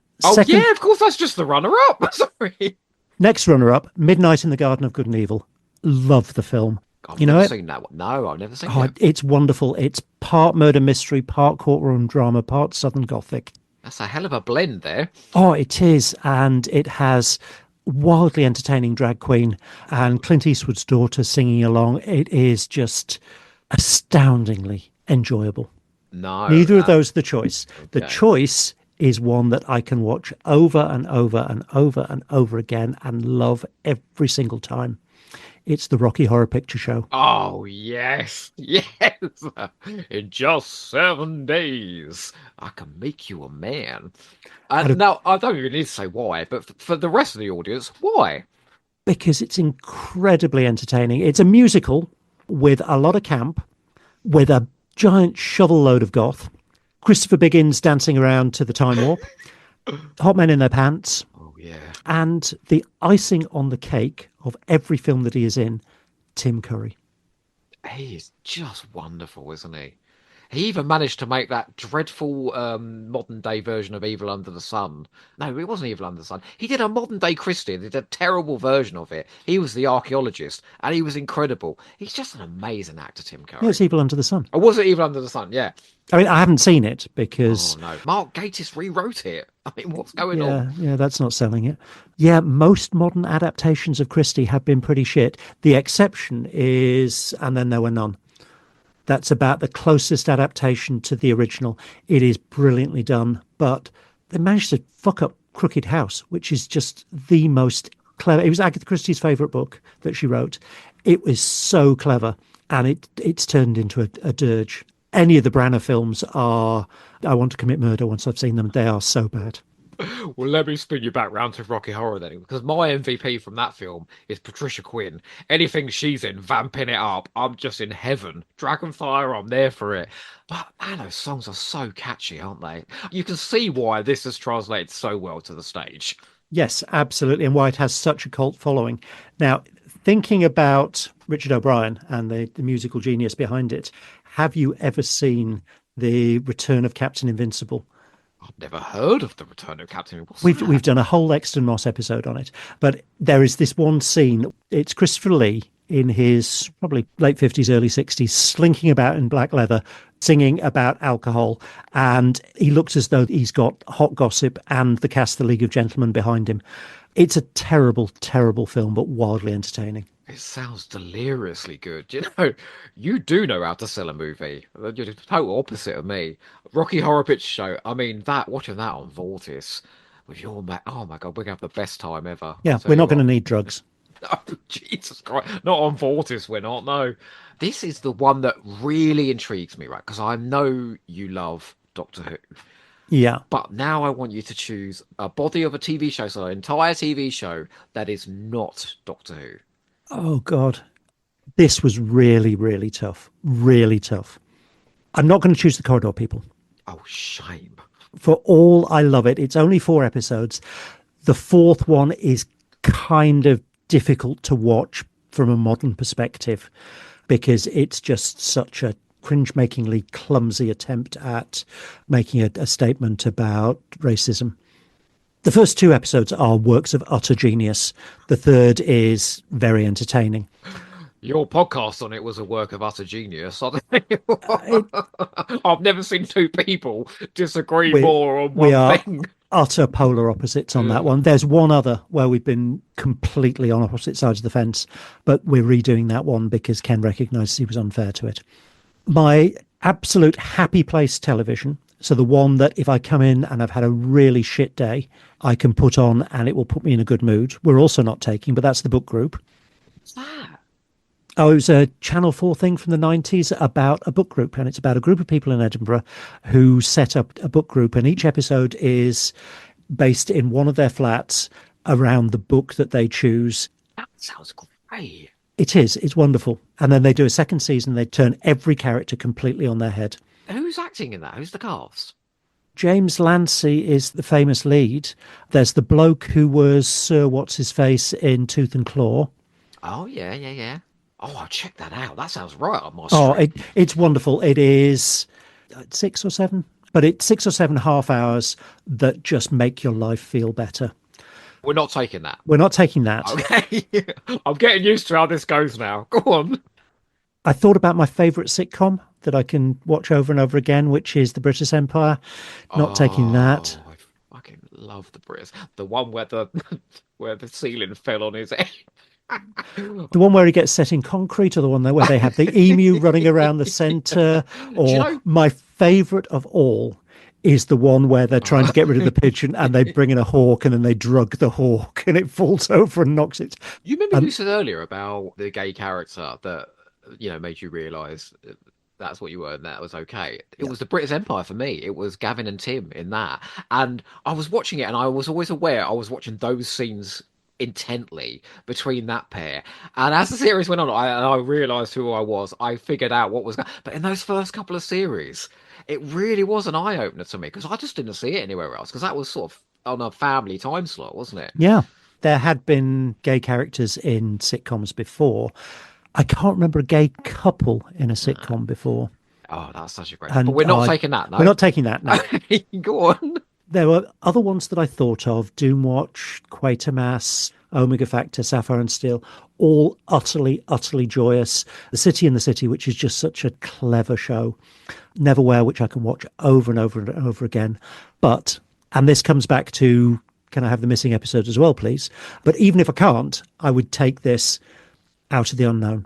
Yeah, of course, that's just the runner-up. Sorry. Next runner-up, Midnight in the Garden of Good and Evil. Love the film. I've never seen that one. No, I've never seen that. It's wonderful. It's part murder mystery, part courtroom drama, part Southern Gothic. That's a hell of a blend there. Oh, it is. And it has wildly entertaining drag queen and Clint Eastwood's daughter singing along. It is just astoundingly enjoyable. No. Neither of those are the choice. Okay. The choice is one that I can watch over and over and over and over again and love every single time. It's the Rocky Horror Picture Show. Oh, yes. Yes. In just 7 days, I can make you a man. Now, I don't even need to say why, but for the rest of the audience, why? Because it's incredibly entertaining. It's a musical with a lot of camp, with a giant shovel load of goth, Christopher Biggins dancing around to the time warp, hot men in their pants. Oh, yeah. And the icing on the cake of every film that he is in, Tim Curry. He is just wonderful, isn't he? He even managed to make that dreadful modern-day version of Evil Under the Sun. No, it wasn't Evil Under the Sun. He did a modern-day Christian. He did a terrible version of it. He was the archaeologist, and he was incredible. He's just an amazing actor, Tim Curry. Yeah, it's Evil Under the Sun. Or was it Evil Under the Sun? Yeah. I mean, I haven't seen it because... Oh, no. Mark Gatiss rewrote it. I mean, what's going on? Yeah, that's not selling it. Yeah, most modern adaptations of Christie have been pretty shit. The exception is And Then There Were None. That's about the closest adaptation to the original. It is brilliantly done, but they managed to fuck up Crooked House, which is just the most clever. It was Agatha Christie's favourite book that she wrote. It was so clever, and it's turned into a dirge. Any of the Branagh films are, I want to commit murder once I've seen them. They are so bad. Well, let me spin you back round to Rocky Horror then, because my MVP from that film is Patricia Quinn. Anything she's in, vamping it up, I'm just in heaven. Dragonfire, I'm there for it. But man, those songs are so catchy, aren't they? You can see why this has translated so well to the stage. Yes, absolutely. And why it has such a cult following. Now, thinking about Richard O'Brien and the musical genius behind it, have you ever seen The Return of Captain Invincible? I've never heard of The Return of Captain. What's We've done a whole Exton Moss episode on it, but there is this one scene. It's Christopher Lee in his probably late 50s, early 60s, slinking about in black leather, singing about alcohol, and he looks as though he's got Hot Gossip and the cast, The League of Gentlemen, behind him. It's a terrible, terrible film, but wildly entertaining. It sounds deliriously good. You do know how to sell a movie. You're the total opposite of me. Rocky Horror Picture Show. I mean, watching that on Vortis with your oh my God, we're gonna have the best time ever. Yeah, we're not going to need drugs. Oh, Jesus Christ. Not on Vortis, we're not, no. This is the one that really intrigues me, right? Because I know you love Doctor Who. Yeah. But now I want you to choose a body of a TV show, so an entire TV show that is not Doctor Who. Oh, God. This was really, really tough. Really tough. I'm not going to choose The Corridor People. Oh, shame. For all I love it, it's only 4 episodes. The 4th one is kind of difficult to watch from a modern perspective because it's just such a cringe-makingly clumsy attempt at making a statement about racism. The first 2 episodes are works of utter genius. The 3rd is very entertaining. Your podcast on it was a work of utter genius. I've never seen 2 people disagree more on one thing. Utter polar opposites on that one. There's one other where we've been completely on opposite sides of the fence, but we're redoing that one because Ken recognises he was unfair to it. My absolute happy place television, so the one that if I come in and I've had a really shit day, I can put on and it will put me in a good mood. We're also not taking, but that's The Book Group. What's that? Oh, it was a Channel 4 thing from the 90s about a book group, and it's about a group of people in Edinburgh who set up a book group, and each episode is based in one of their flats around the book that they choose. That sounds great. It is. It's wonderful. And then they do a second season. They turn every character completely on their head. Who's acting in that? Who's the cast? James Lancy is the famous lead. There's the bloke who was Sir What's-His-Face in Tooth and Claw. Oh, yeah. Oh, I'll check that out. That sounds right up my street. Oh, it's wonderful. It is 6 or 7, but it's 6 or 7 half hours that just make your life feel better. We're not taking that. We're not taking that. Okay. I'm getting used to how this goes now. Go on. I thought about my favourite sitcom that I can watch over and over again, which is The British Empire. Not taking that. I fucking love the Brits. The one where the ceiling fell on his head. The one where he gets set in concrete, or the one where they have the emu running around the centre, or my favourite of all is the one where they're trying to get rid of the pigeon and they bring in a hawk and then they drug the hawk and it falls over and knocks it. You remember you said earlier about the gay character that made you realise that's what you were and that was okay. It was the British Empire for me. It was Gavin and Tim in that, and I was watching it and I was always aware I was watching those scenes intently between that pair, and as the series went on I realized who I was. I figured out what was going. But in those first couple of series it really was an eye-opener to me because I just didn't see it anywhere else, because that was sort of on a family time slot, wasn't it? Yeah, there had been gay characters in sitcoms before. I can't remember a gay couple in a sitcom before. Oh, that's such a great but we're not taking that. No, we're not taking that. No. Go on. There were other ones that I thought of: Doomwatch, Quatermass, Omega Factor, Sapphire and Steel, all utterly, utterly joyous. The City in the City, which is just such a clever show. Neverwhere, which I can watch over and over and over again. But, and this comes back to, can I have the missing episodes as well, please? But even if I can't, I would take this Out of the Unknown.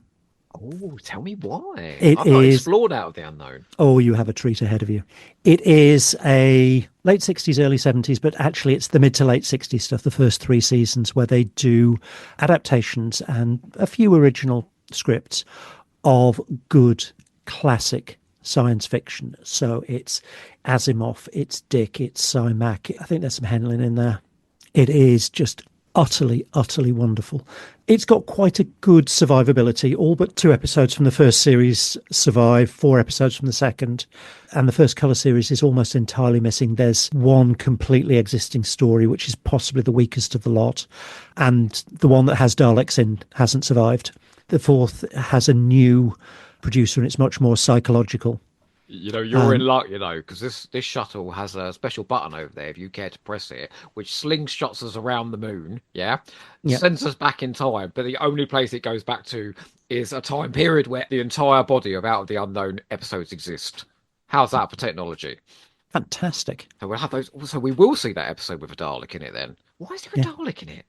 Oh, tell me why. I've not explored Out of the Unknown. Oh, you have a treat ahead of you. It is a late 60s, early 70s, but actually it's the mid to late 60s stuff, the first 3 seasons, where they do adaptations and a few original scripts of good classic science fiction. So it's Asimov, it's Dick, it's Simak. I think there's some Henlin in there. It is just utterly, utterly wonderful. It's got quite a good survivability. All but 2 episodes from the first series survive, 4 episodes from the second. And the first colour series is almost entirely missing. There's one completely existing story, which is possibly the weakest of the lot. And the one that has Daleks in hasn't survived. The 4th has a new producer and it's much more psychological. You're in luck, because this shuttle has a special button over there, if you care to press it, which slingshots us around the moon, sends us back in time, but the only place it goes back to is a time period where the entire body of Out of the Unknown episodes exist. How's that for technology? Fantastic. So we'll have those. So we will see that episode with a Dalek in it then. Why is there a Dalek in it?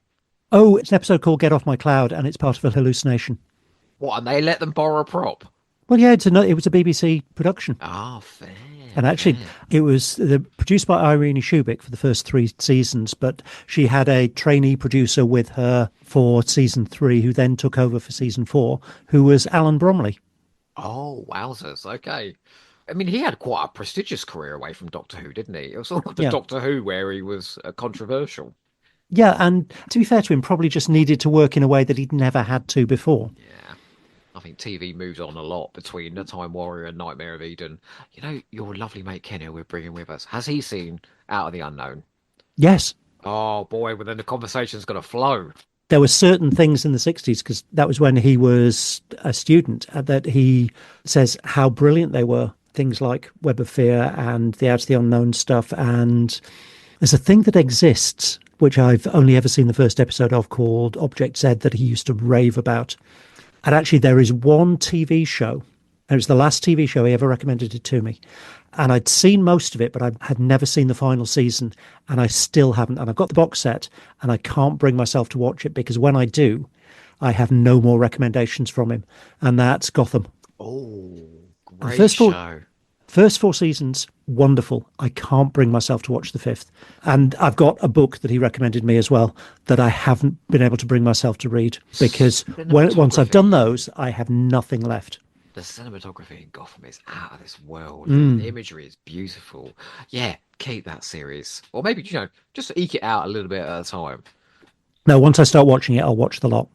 Oh, it's an episode called Get Off My Cloud, and it's part of a hallucination. What, and they let them borrow a prop? Well, yeah, it was a BBC production. Fair. And actually, it was produced by Irene Shubik for the first 3 seasons, but she had a trainee producer with her for season 3, who then took over for season 4, who was Alan Bromley. Oh, wowzers. Okay. I mean, he had quite a prestigious career away from Doctor Who, didn't he? It was sort of the Doctor Who where he was controversial. Yeah, and to be fair to him, probably just needed to work in a way that he'd never had to before. Yeah. I think TV moves on a lot between The Time Warrior and Nightmare of Eden. Your lovely mate Kenny we're bringing with us. Has he seen Out of the Unknown? Yes. Oh, boy, well, then the conversation's going to flow. There were certain things in the 60s, because that was when he was a student, that he says how brilliant they were. Things like Web of Fear and the Out of the Unknown stuff. And there's a thing that exists, which I've only ever seen the first episode of, called Object Z, that he used to rave about. And actually, there is one TV show. It was the last TV show he ever recommended it to me. And I'd seen most of it, but I had never seen the final season. And I still haven't. And I've got the box set, and I can't bring myself to watch it, because when I do, I have no more recommendations from him. And that's Gotham. Oh, great show. First 4 seasons, wonderful. I can't bring myself to watch the 5th. And I've got a book that he recommended me as well that I haven't been able to bring myself to read, because once I've done those, I have nothing left. The cinematography in Gotham is out of this world. The imagery is beautiful. Yeah, keep that series. Or maybe, just eke it out a little bit at a time. No, once I start watching it, I'll watch the lot.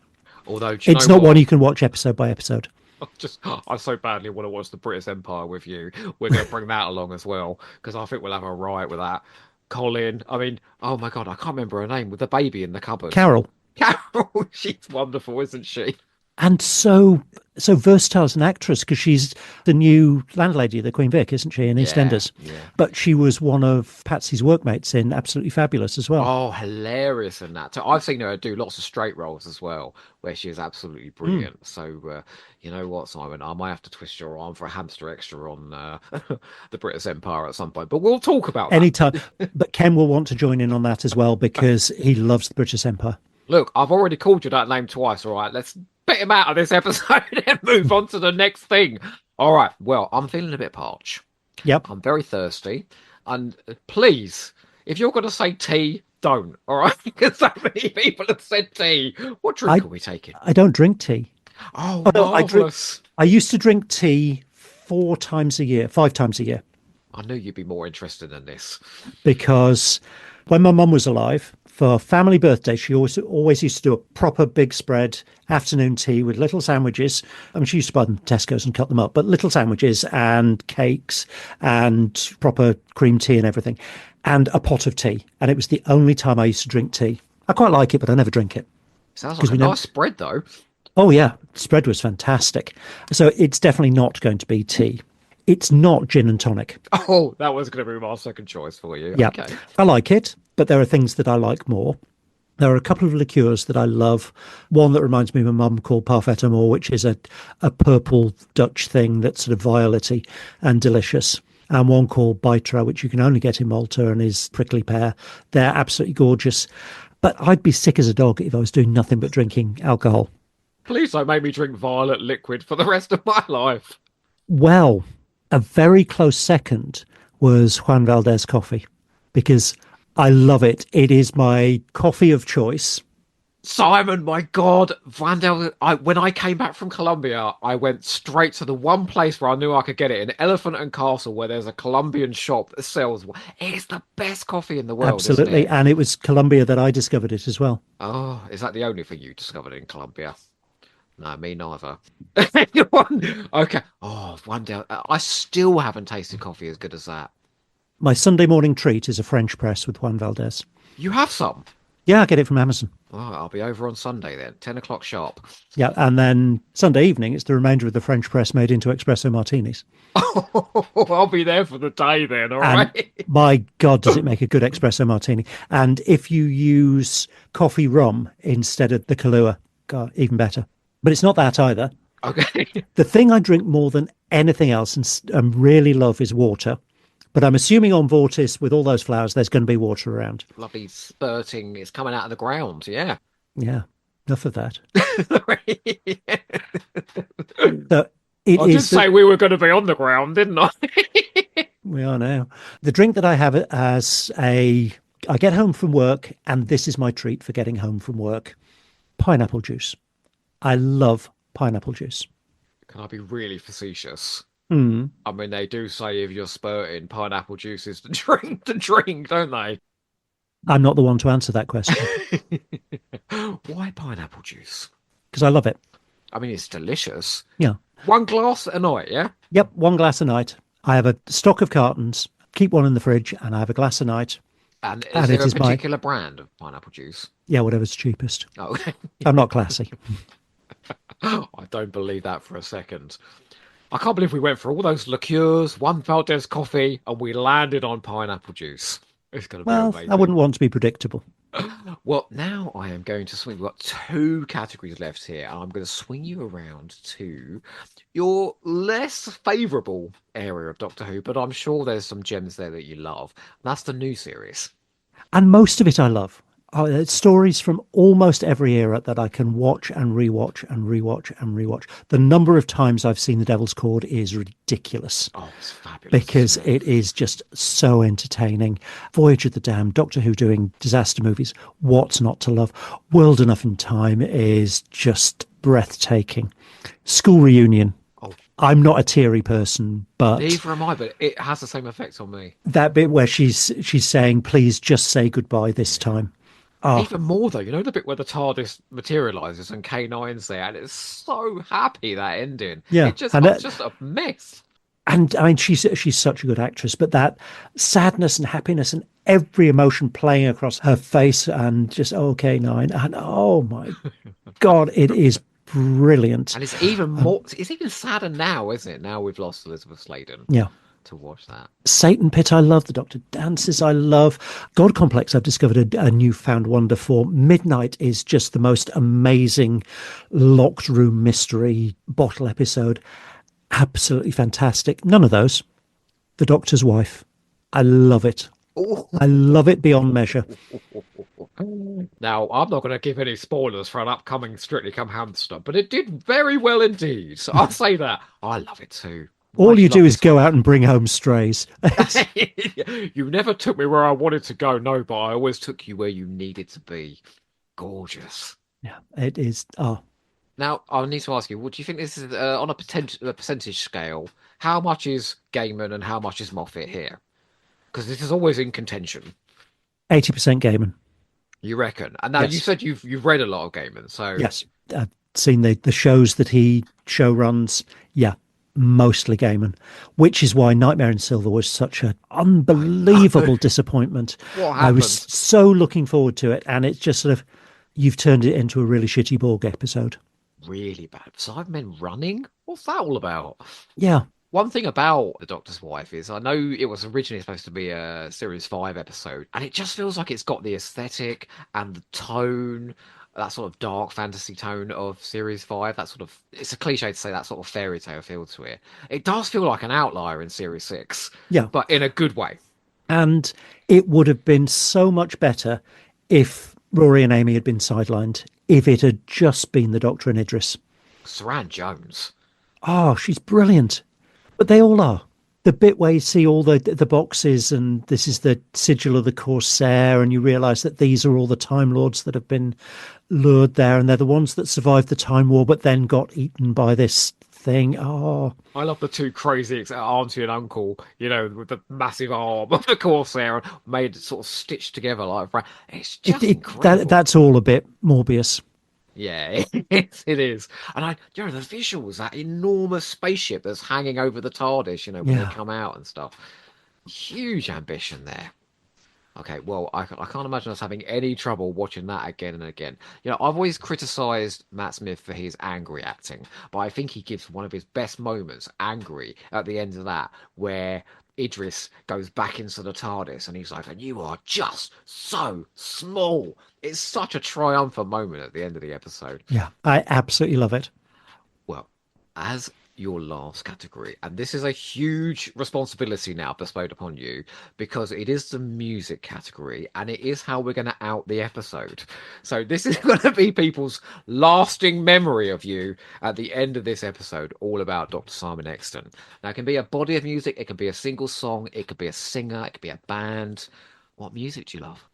Although, it's not one you can watch episode by episode. I so badly want to watch the British Empire with you. We're going to bring that along as well, because I think we'll have a riot with that. Colin, I mean, oh my God, I can't remember her name, with the baby in the cupboard. Carol, she's wonderful, isn't she? And so versatile as an actress, because she's the new landlady of the Queen Vic, isn't she, in EastEnders? Yeah. But she was one of Patsy's workmates in Absolutely Fabulous as well. Oh, hilarious in that. So I've seen her do lots of straight roles as well, where she is absolutely brilliant. So, you know what, Simon, I might have to twist your arm for a hamster extra on the British Empire at some point, but we'll talk about that. Anytime. But Ken will want to join in on that as well, because he loves the British Empire. Look, I've already called you that name twice, all right? Let's bit him out of this episode and move on to the next thing. All right, well, I'm feeling a bit parched. Yep. I'm very thirsty. And please, if you're going to say tea, don't, all right? Because so many people have said tea. What drink are we taking? I don't drink tea. Oh, no, I used to drink tea 5 times a year. I knew you'd be more interested in this. Because when my mum was alive, for family birthday, she always used to do a proper big spread afternoon tea with little sandwiches. I mean, she used to buy them at Tesco's and cut them up, but little sandwiches and cakes and proper cream tea and everything, and a pot of tea. And it was the only time I used to drink tea. I quite like it, but I never drink it. Sounds like a nice spread, though. Oh, yeah. The spread was fantastic. So it's definitely not going to be tea. It's not gin and tonic. Oh, that was going to be my second choice for you. Yeah. Okay. I like it, but there are things that I like more. There are a couple of liqueurs that I love. One that reminds me of my mum, called Parfait Amour, which is a purple Dutch thing that's sort of violet-y and delicious. And one called Bitra, which you can only get in Malta and is prickly pear. They're absolutely gorgeous. But I'd be sick as a dog if I was doing nothing but drinking alcohol. Please don't make me drink violet liquid for the rest of my life. Well, a very close second was Juan Valdez coffee, because I love it. It is my coffee of choice. Simon, my God, Vandal. When I came back from Colombia, I went straight to the one place where I knew I could get it in Elephant and Castle, where there's a Colombian shop that sells. It's the best coffee in the world, isn't Absolutely. it? And it was Colombia that I discovered it as well. Oh, is that the only thing you discovered in Colombia? No, me neither. Okay. Oh, Vandal. I still haven't tasted coffee as good as that. My Sunday morning treat is a French press with Juan Valdez. You have some? Yeah, I get it from Amazon. Oh, I'll be over on Sunday then, 10 o'clock sharp. Yeah, and then Sunday evening, it's the remainder of the French press made into espresso martinis. Oh, I'll be there for the day then, all And right? my God, does it make a good espresso martini. And if you use coffee rum instead of the Kahlua, God, even better. But it's not that either. Okay. The thing I drink more than anything else and really love is water. But I'm assuming on Vortis, with all those flowers, there's going to be water around. Lovely spurting. It's coming out of the ground. Yeah. Yeah, enough of that. I So it did is say we were going to be on the ground, didn't I? we are now. The drink that I have as I get home from work, and this is my treat for getting home from work: pineapple juice. I love pineapple juice. Can I be really facetious? Mm. I mean, they do say if you're spurting, pineapple juice is the drink, don't they? I'm not the one to answer that question Why pineapple juice? because I love it. I mean, it's delicious. Yeah. One glass a night, yeah? Yep, one glass a night. I have a stock of cartons, keep one in the fridge, and I have a glass a night. And is And there it a is particular brand of pineapple juice? Yeah, whatever's cheapest. Oh, okay. I'm not classy. I don't believe that for a second. I can't believe we went for all those liqueurs, Juan Valdez coffee, and we landed on pineapple juice. It's going to be Well, amazing. I wouldn't want to be predictable. Well, now I am going to swing. We've got two categories left here, and I'm going to swing you around to your less favourable area of Doctor Who, but I'm sure there's some gems there that you love. That's the new series. And most of it I love. It's stories from almost every era that I can watch and rewatch and rewatch and rewatch. The number of times I've seen The Devil's Cord is ridiculous. Oh, it's fabulous. Because it is just so entertaining. Voyage of the Damned, Doctor Who doing disaster movies, what's not to love? World Enough in Time is just breathtaking. School Reunion. Oh. I'm not a teary person, but Neither am I, but it has the same effect on me. that bit where she's saying, please just say goodbye this time. Oh, Even more though, you know the bit where the TARDIS materializes and K9's there, and it's so happy that ending. Yeah, It's and just a mess. and I mean, she's such a good actress, but that sadness and happiness and every emotion playing across her face and just, okay, nine. And oh my God, it is brilliant. And it's even more, it's even sadder now, isn't it? Now we've lost Elizabeth Sladen. Yeah. To watch that. Satan Pit, I love. The Doctor Dances, I love. God Complex, I've discovered a newfound wonder for. Midnight is just the most amazing locked room mystery bottle episode. Absolutely fantastic. None of those. The Doctor's Wife. I love it. Ooh. I love it beyond measure. Now, I'm not going to give any spoilers for an upcoming Strictly Come Hamster, but it did very well indeed. So I'll say that. I love it too. All you do is go out and bring home strays. You never took me where I wanted to go, no, but I always took you where you needed to be. Gorgeous. Yeah, it is. Oh, Now, I need to ask you, what do you think this is on a percentage scale? How much is Gaiman and how much is Moffat here? Because this is always in contention. 80% Gaiman. You reckon? And now Yes. you said you've read a lot of Gaiman, so Yes, I've seen the shows that he show runs. Yeah, mostly Gaiman, which is why Nightmare in Silver was such an unbelievable disappointment. What I was happened? so looking forward to it, and it's just sort of, you've turned it into a really shitty Borg episode. Really bad. Cybermen running? What's that all about? Yeah, One thing about The Doctor's Wife is I know it was originally supposed to be a Series 5 episode, and it just feels like it's got the aesthetic and the tone, that sort of dark fantasy tone of Series 5. That sort of, it's a cliche to say that sort of fairy tale feel to it. It does feel like an outlier in Series 6, yeah. but in a good way. And it would have been so much better if Rory and Amy had been sidelined, if it had just been the Doctor and Idris. Saran Jones. Oh, she's brilliant. But they all are. The bit where you see all the boxes and this is the sigil of the Corsair, and you realise that these are all the Time Lords that have been lured there, and they're the ones that survived the Time War but then got eaten by this thing. Oh, I love the two crazy auntie and uncle, with the massive arm of the Corsair made sort of stitched together like it's just incredible. That's all a bit Morbius. Yeah, it is. And the visuals, that enormous spaceship that's hanging over the TARDIS, when they come out and stuff. Huge ambition there. Okay, well, I can't imagine us having any trouble watching that again and again. I've always criticised Matt Smith for his angry acting, but I think he gives one of his best moments, angry, at the end of that, where Idris goes back into the TARDIS and he's like, and you are just so small. It's such a triumphant moment at the end of the episode. Yeah, I absolutely love it. Well, as your last category, and this is a huge responsibility now bestowed upon you, because it is the music category and it is how we're going to out the episode. So this is going to be people's lasting memory of you at the end of this episode, all about Dr. Simon Exton. Now, it can be a body of music, it can be a single song, it could be a singer, it could be a band. What music do you love?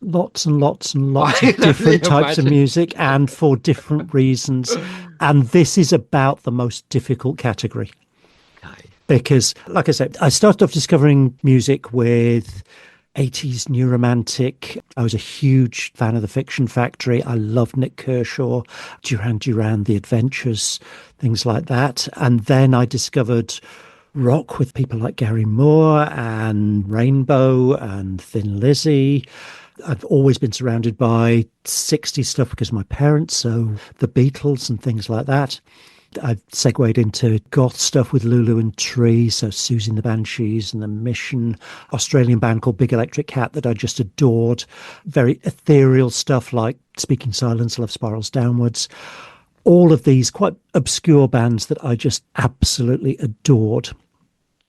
Lots and lots and lots of different types of music, and for different reasons. And this is about the most difficult category. Okay. Because, like I said, I started off discovering music with 80s New Romantic. I was a huge fan of the Fiction Factory. I loved Nick Kershaw, Duran Duran, The Adventures, things like that. And then I discovered rock with people like Gary Moore and Rainbow and Thin Lizzy. I've always been surrounded by 60s stuff because of my parents, so the Beatles and things like that. I've segued into goth stuff with Lulu and Tree, so Susie and the Banshees and The Mission, Australian band called Big Electric Cat that I just adored, very ethereal stuff like Speaking Silence, Love Spirals Downwards. All of these quite obscure bands that I just absolutely adored.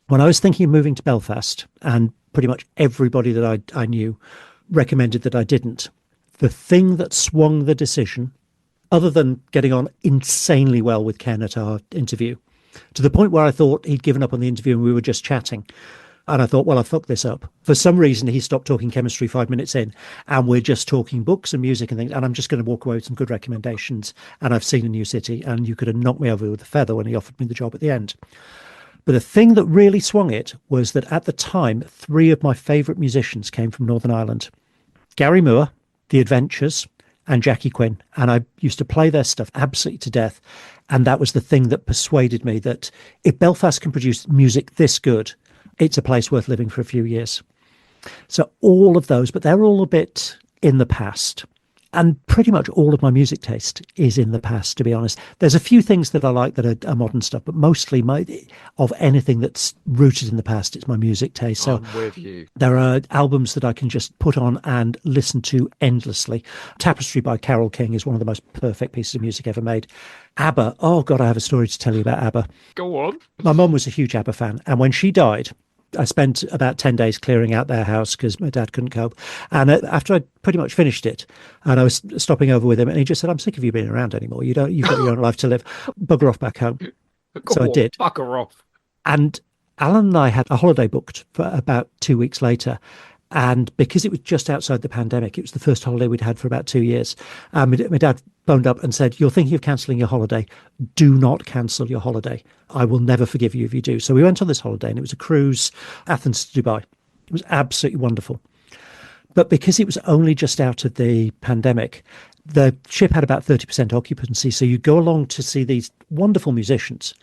When I was thinking of moving to Belfast, and pretty much everybody that I knew recommended that I didn't, the thing that swung the decision, other than getting on insanely well with Ken at our interview, to the point where I thought he'd given up on the interview and we were just chatting. And I thought, well, I fucked this up. For some reason, he stopped talking chemistry 5 minutes in, and we're just talking books and music and things. And I'm just going to walk away with some good recommendations. And I've seen A New City, and you could have knocked me over with a feather when he offered me the job at the end. But the thing that really swung it was that at the time, 3 of my favourite musicians came from Northern Ireland. Gary Moore, The Adventures, and Jackie Quinn. And I used to play their stuff absolutely to death. And that was the thing that persuaded me that if Belfast can produce music this good, it's a place worth living for a few years. So all of those, but they're all a bit in the past. And pretty much all of my music taste is in the past, to be honest. There's a few things that I like that are modern stuff, but mostly of anything that's rooted in the past, it's my music taste. So I'm with you. There are albums that I can just put on and listen to endlessly. Tapestry by Carole King is one of the most perfect pieces of music ever made. ABBA, oh God, I have a story to tell you about ABBA. Go on. My mum was a huge ABBA fan, and when she died, I spent about 10 days clearing out their house because my dad couldn't cope. And after I'd pretty much finished it, and I was stopping over with him, and he just said, I'm sick of you being around anymore. You've got your own life to live. Bugger off back home. So I did. Bugger off. And Alan and I had a holiday booked for about 2 weeks later. And because it was just outside the pandemic, it was the first holiday we'd had for about 2 years. My dad phoned up and said, you're thinking of cancelling your holiday. Do not cancel your holiday. I will never forgive you if you do. So we went on this holiday, and it was a cruise, Athens to Dubai. It was absolutely wonderful. But because it was only just out of the pandemic, the ship had about 30% occupancy. So you go along to see these wonderful musicians,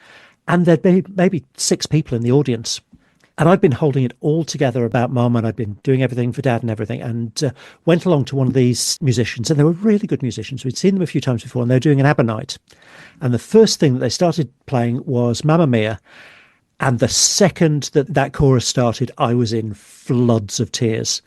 and there'd be maybe 6 people in the audience. And I'd been holding it all together about Mum, and I'd been doing everything for Dad and everything, and went along to one of these musicians, and they were really good musicians. We'd seen them a few times before, and they were doing an ABBA night. And the first thing that they started playing was Mamma Mia. And the second that chorus started, I was in floods of tears.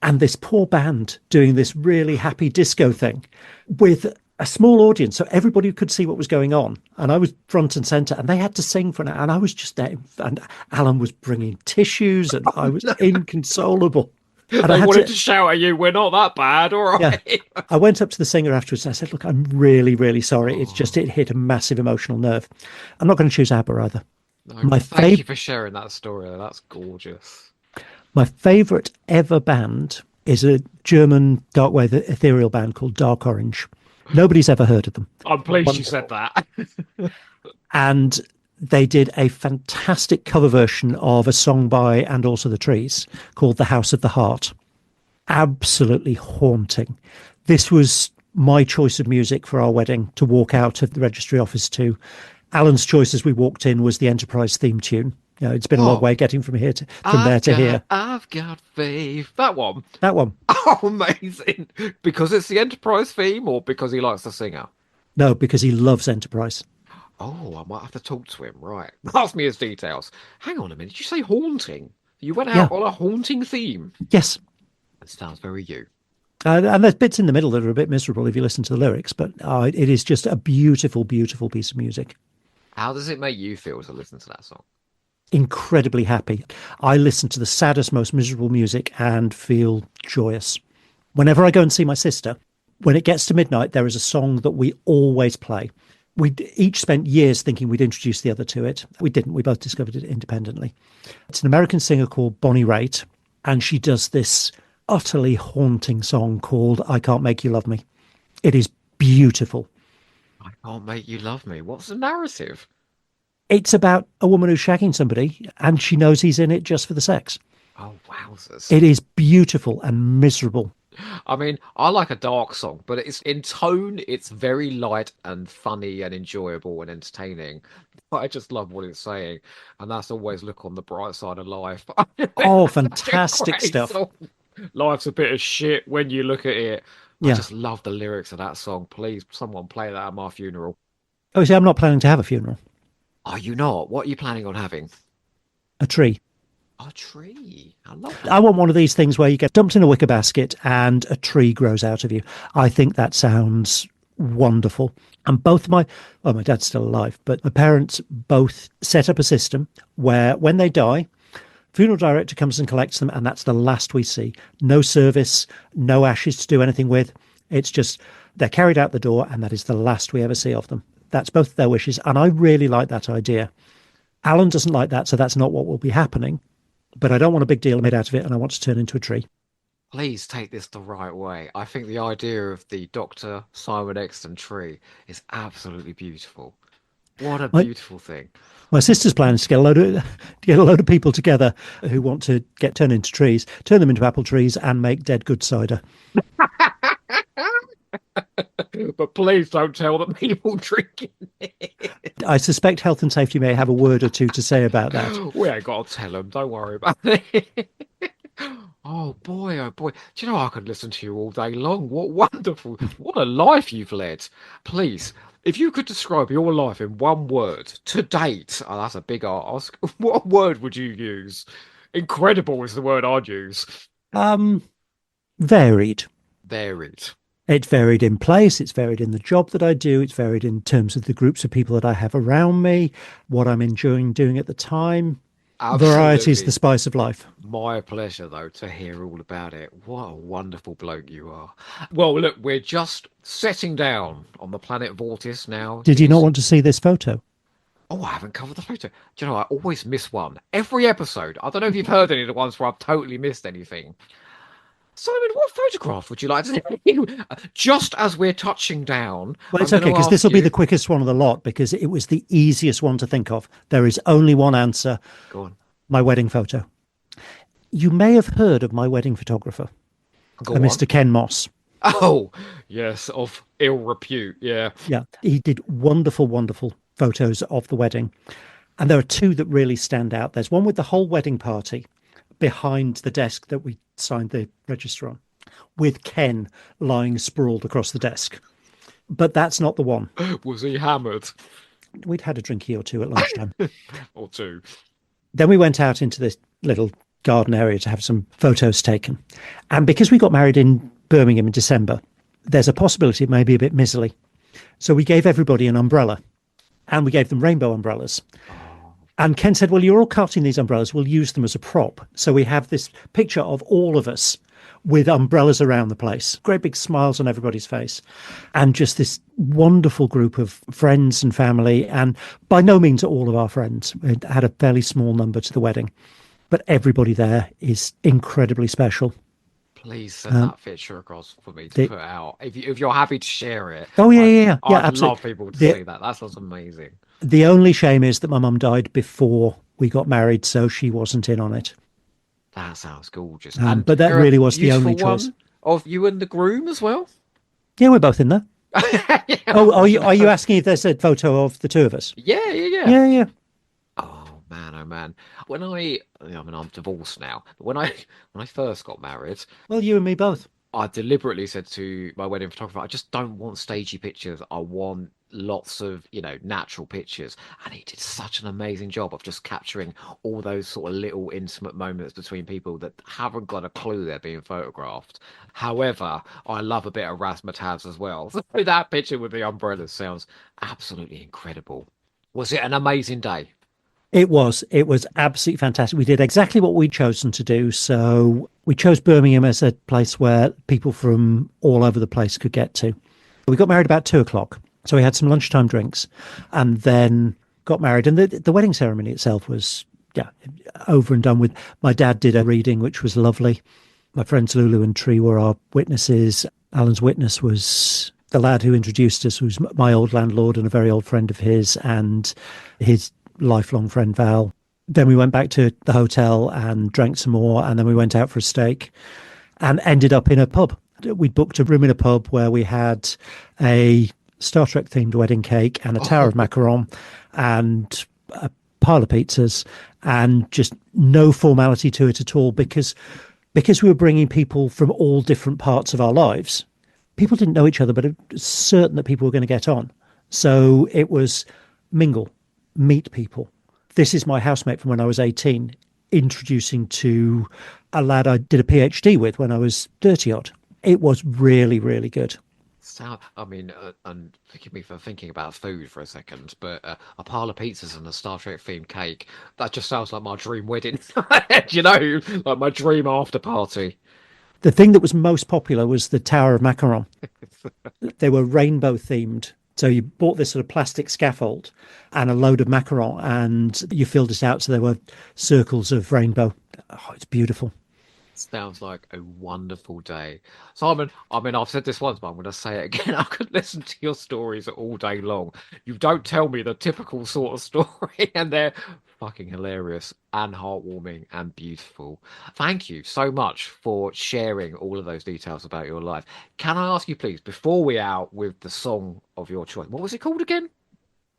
And this poor band doing this really happy disco thing with a small audience, so everybody could see what was going on. And I was front and centre, and they had to sing for an hour, and I was just there. And Alan was bringing tissues, and I was inconsolable. And they wanted to shout at you, we're not that bad, all right. Yeah. I went up to the singer afterwards, and I said, look, I'm really, really sorry. It's just, it hit a massive emotional nerve. I'm not going to choose ABBA either. No, thank you for sharing that story. That's gorgeous. My favourite ever band is a German darkwave ethereal band called Dark Orange. Nobody's ever heard of them. I'm pleased you said that. And they did a fantastic cover version of a song by And Also the Trees called The House of the Heart. Absolutely haunting. This was my choice of music for our wedding to walk out of the registry office to. Alan's choice as we walked in was the Enterprise theme tune. You know, it's been a long way getting from there to here. I've got faith. That one. That one. Oh, amazing. Because it's the Enterprise theme or because he likes the singer? No, because he loves Enterprise. Oh, I might have to talk to him. Right. Ask me his details. Hang on a minute. Did you say haunting? You went out on a haunting theme? Yes. That sounds very you. And there's bits in the middle that are a bit miserable if you listen to the lyrics, but it is just a beautiful, beautiful piece of music. How does it make you feel to listen to that song? Incredibly happy. I listen to the saddest, most miserable music and feel joyous. Whenever I go and see my sister, when it gets to midnight, there is a song that we always play. We each spent years thinking we'd introduce the other to it. We didn't. We both discovered it independently. It's an American singer called Bonnie Raitt, and she does this utterly haunting song called I Can't Make You Love Me. It is beautiful. I Can't Make You Love Me. What's the narrative? It's about a woman who's shagging somebody and she knows he's in it just for the sex. Oh, wowzers. It is beautiful and miserable. I mean, I like a dark song, but it's in tone, it's very light and funny and enjoyable and entertaining. I just love what it's saying. And that's always look on the bright side of life. Oh, fantastic stuff. Song. Life's a bit of shit when you look at it. I just love the lyrics of that song. Please, someone play that at my funeral. Oh, see, I'm not planning to have a funeral. Are you not? What are you planning on having? A tree. A tree. I love that. I want one of these things where you get dumped in a wicker basket and a tree grows out of you. I think that sounds wonderful. And both my dad's still alive, but my parents both set up a system where when they die, funeral director comes and collects them, and that's the last we see. No service, no ashes to do anything with. It's just they're carried out the door, and that is the last we ever see of them. That's both their wishes, and I really like that idea. Alan doesn't like that, so that's not what will be happening. But I don't want a big deal made out of it, and I want to turn into a tree. Please take this the right way. I think the idea of the Dr. Simon Exton tree is absolutely beautiful. What a beautiful thing. My sister's plan is to get a load of people together who want to get turned into trees, turn them into apple trees, and make dead good cider. But please don't tell the people drinking it. I suspect health and safety may have a word or two to say about that. We ain't got to tell them. Don't worry about it. Oh boy, oh boy. Do you know I could listen to you all day long? What wonderful, what a life you've led. Please, if you could describe your life in one word to date, oh, that's a big ask. What word would you use? Incredible is the word I'd use. Varied. Varied. It's varied in place. It's varied in the job that I do. It's varied in terms of the groups of people that I have around me, what I'm enjoying doing at the time. Absolutely. Variety is the spice of life. My pleasure, though, to hear all about it. What a wonderful bloke you are. Well, look, we're just setting down on the planet Vortis now. Did you not want to see this photo? Oh, I haven't covered the photo. Do you know, I always miss one. Every episode. I don't know if you've heard any of the ones where I've totally missed anything. Simon, what photograph would you like to see? Just as we're touching down. Well, it's okay, because this will be the quickest one of the lot, because it was the easiest one to think of. There is only one answer. Go on. My wedding photo. You may have heard of my wedding photographer, Mr. Ken Moss. Oh, yes, of ill repute, yeah. Yeah, he did wonderful, wonderful photos of the wedding. And there are two that really stand out. There's one with the whole wedding party behind the desk that we signed the register on, with Ken lying sprawled across the desk. But that's not the one. Was he hammered? We'd had a drinky or two at lunchtime. Or two. Then we went out into this little garden area to have some photos taken. And because we got married in Birmingham in December, there's a possibility it may be a bit miserly. So we gave everybody an umbrella, and we gave them rainbow umbrellas. And Ken said, well, you're all cutting these umbrellas. We'll use them as a prop. So we have this picture of all of us with umbrellas around the place, great big smiles on everybody's face, and just this wonderful group of friends and family. And by no means all of our friends. It had a fairly small number to the wedding, but everybody there is incredibly special. Please send that picture across for me to put out. If you're happy to share it. Oh, yeah, I'd absolutely. love people to see that. That sounds amazing. The only shame is that my mum died before we got married, so she wasn't in on it. That sounds gorgeous. But that really was the only choice. Of you and the groom as well? Yeah, we're both in there. Yeah, are you asking if there's a photo of the two of us? Yeah. Oh man. I'm divorced now. But when I first got married, well, you and me both. I deliberately said to my wedding photographer, I just don't want stagey pictures. I want lots of, natural pictures. And he did such an amazing job of just capturing all those sort of little intimate moments between people that haven't got a clue they're being photographed. However, I love a bit of razzmatazz as well. So that picture with the umbrellas sounds absolutely incredible. Was it an amazing day? It was absolutely fantastic. We did exactly what we'd chosen to do. So we chose Birmingham as a place where people from all over the place could get to. We got married about 2:00. So we had some lunchtime drinks and then got married. And the wedding ceremony itself was, over and done with. My dad did a reading, which was lovely. My friends Lulu and Tree were our witnesses. Alan's witness was the lad who introduced us, who's my old landlord and a very old friend of his, and his lifelong friend Val. Then we went back to the hotel and drank some more, and then we went out for a steak and ended up in a pub. We'd booked a room in a pub where we had a Star Trek themed wedding cake and a tower of macaron and a pile of pizzas, and just no formality to it at all, because we were bringing people from all different parts of our lives. People didn't know each other, but it was certain that people were going to get on. So it was mingle, meet people. This is my housemate from when I was 18, introducing to a lad I did a PhD with when I was 30 odd. It was really, really good. And forgive me for thinking about food for a second, but a pile of pizzas and a Star Trek themed cake, that just sounds like my dream wedding. Like my dream after party. The thing that was most popular was the Tower of Macaron. They were rainbow themed. So you bought this sort of plastic scaffold and a load of macaron, and you filled it out so there were circles of rainbow. Oh, it's beautiful. Sounds like a wonderful day. Simon, I've said this once, but I'm going to say it again. I could listen to your stories all day long. You don't tell me the typical sort of story, and they're fucking hilarious and heartwarming and beautiful. Thank you so much for sharing all of those details about your life. Can I ask you, please, before we out with the song of your choice, what was it called again?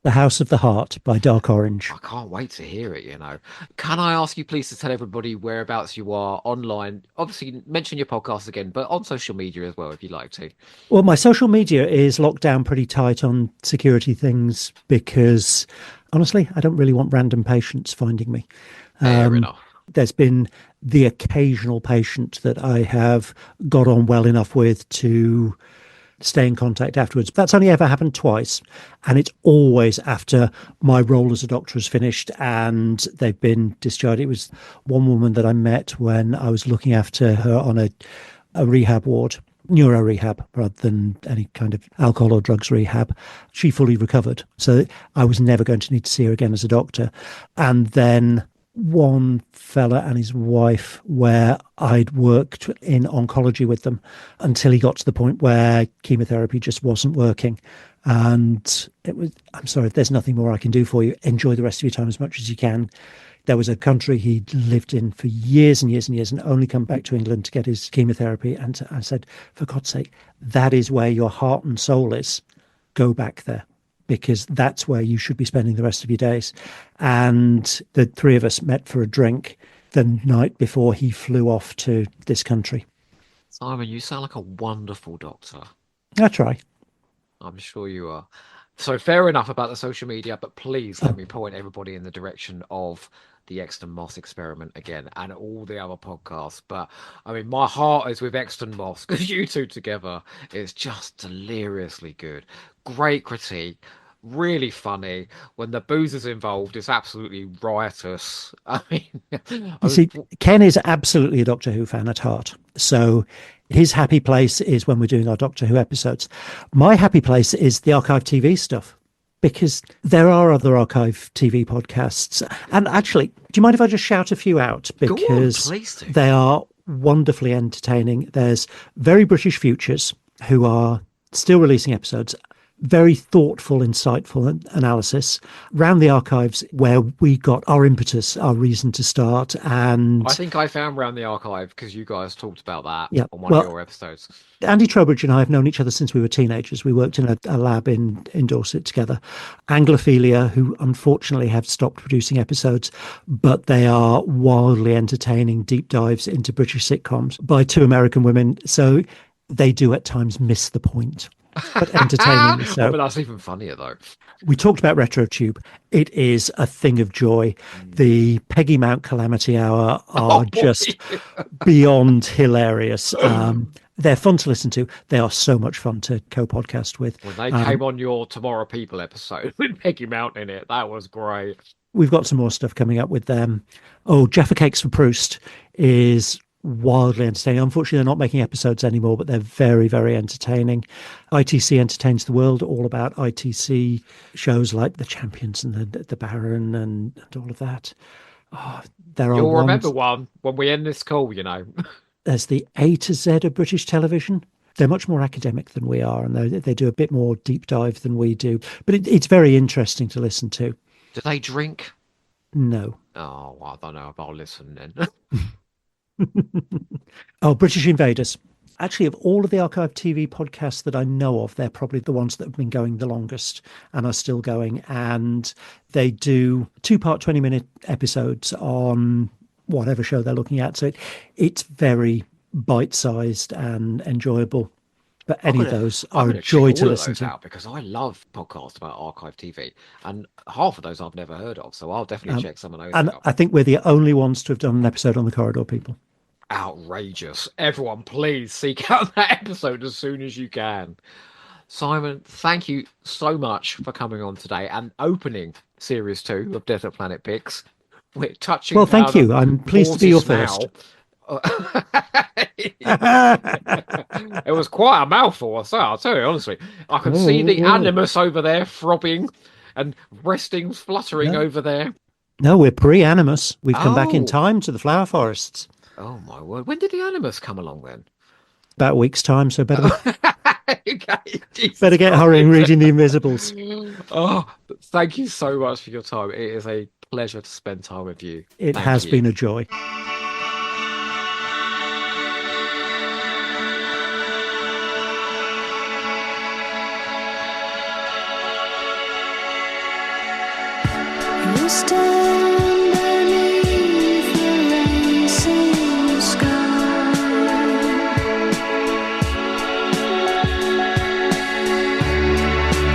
The House of the Heart by Dark Orange. I can't wait to hear it, Can I ask you please to tell everybody whereabouts you are online? Obviously, mention your podcast again, but on social media as well, if you'd like to. Well, my social media is locked down pretty tight on security things because, honestly, I don't really want random patients finding me. Fair enough. There's been the occasional patient that I have got on well enough with to stay in contact afterwards. That's only ever happened twice, and it's always after my role as a doctor has finished and they've been discharged. It was one woman that I met when I was looking after her on a rehab ward, neuro rehab rather than any kind of alcohol or drugs rehab. She fully recovered, so I was never going to need to see her again as a doctor. And then one fella and his wife where I'd worked in oncology with them until he got to the point where chemotherapy just wasn't working. And it was, I'm sorry, if there's nothing more I can do for you, enjoy the rest of your time as much as you can. There was a country he'd lived in for years and years and years and only come back to England to get his chemotherapy. And I said, for God's sake, that is where your heart and soul is. Go back there, because that's where you should be spending the rest of your days. And the three of us met for a drink the night before he flew off to this country. Simon, you sound like a wonderful doctor. I try. I'm sure you are. So fair enough about the social media, but please let me point everybody in the direction of the Exton Moss Experiment again and all the other podcasts. But my heart is with Exton Moss because you two together is just deliriously good. Great critique, really funny. When the booze is involved, it's absolutely riotous. I mean, You see, Ken is absolutely a Doctor Who fan at heart. So his happy place is when we're doing our Doctor Who episodes. My happy place is the archive TV stuff, because there are other archive TV podcasts. And actually, do you mind if I just shout a few out? Because go on, please do. They are wonderfully entertaining. There's Very British Futures, who are still releasing episodes. Very thoughtful, insightful analysis. Round the Archives, where we got our impetus, our reason to start. And I think I found Round the Archive because you guys talked about that on one of your episodes. Andy Trowbridge and I have known each other since we were teenagers. We worked in a lab in Dorset together. Anglophilia, who unfortunately have stopped producing episodes, but they are wildly entertaining deep dives into British sitcoms by two American women. So they do at times miss the point, but entertaining. So. But that's even funnier, though. We talked about RetroTube. It is a thing of joy. The Peggy Mount Calamity Hour are just beyond hilarious. They're fun to listen to. They are so much fun to co-podcast with. When they came on your Tomorrow People episode with Peggy Mount in it, that was great. We've got some more stuff coming up with them. Oh, Jaffa Cakes for Proust is wildly entertaining. Unfortunately, they're not making episodes anymore, but they're very, very entertaining. ITC Entertains the World, all about ITC shows like The Champions and the Baron and all of that. Oh, You'll remember one when we end this call, you know. There's the A to Z of British television. They're much more academic than we are, and they do a bit more deep dive than we do. But it's very interesting to listen to. Do they drink? No. Oh, I don't know if I'll listen then. Oh, British Invaders. Actually, of all of the archive TV podcasts that I know of, they're probably the ones that have been going the longest and are still going. And they do 2-part 20-minute episodes on whatever show they're looking at. So it's very bite-sized and enjoyable. But any of those are a joy to listen to. Because I love podcasts about archive TV, and half of those I've never heard of. So I'll definitely check some of those out. I think we're the only ones to have done an episode on the Corridor People. Outrageous. Everyone, please seek out that episode as soon as you can. Simon, thank you so much for coming on today and opening Series 2 of Desert Planet Picks. We're touching. Well, thank you. I'm pleased to be your first. It was quite a mouthful, I'll tell you honestly. I can see the animus over there throbbing and resting, fluttering over there. No, we're pre-animus. We've come back in time to the flower forests. Oh my word. When did the animus come along then? About a week's time, so better better get hurrying reading The Invisibles. Oh, thank you so much for your time. It is a pleasure to spend time with you. It has been a joy. Stand beneath the racing sky.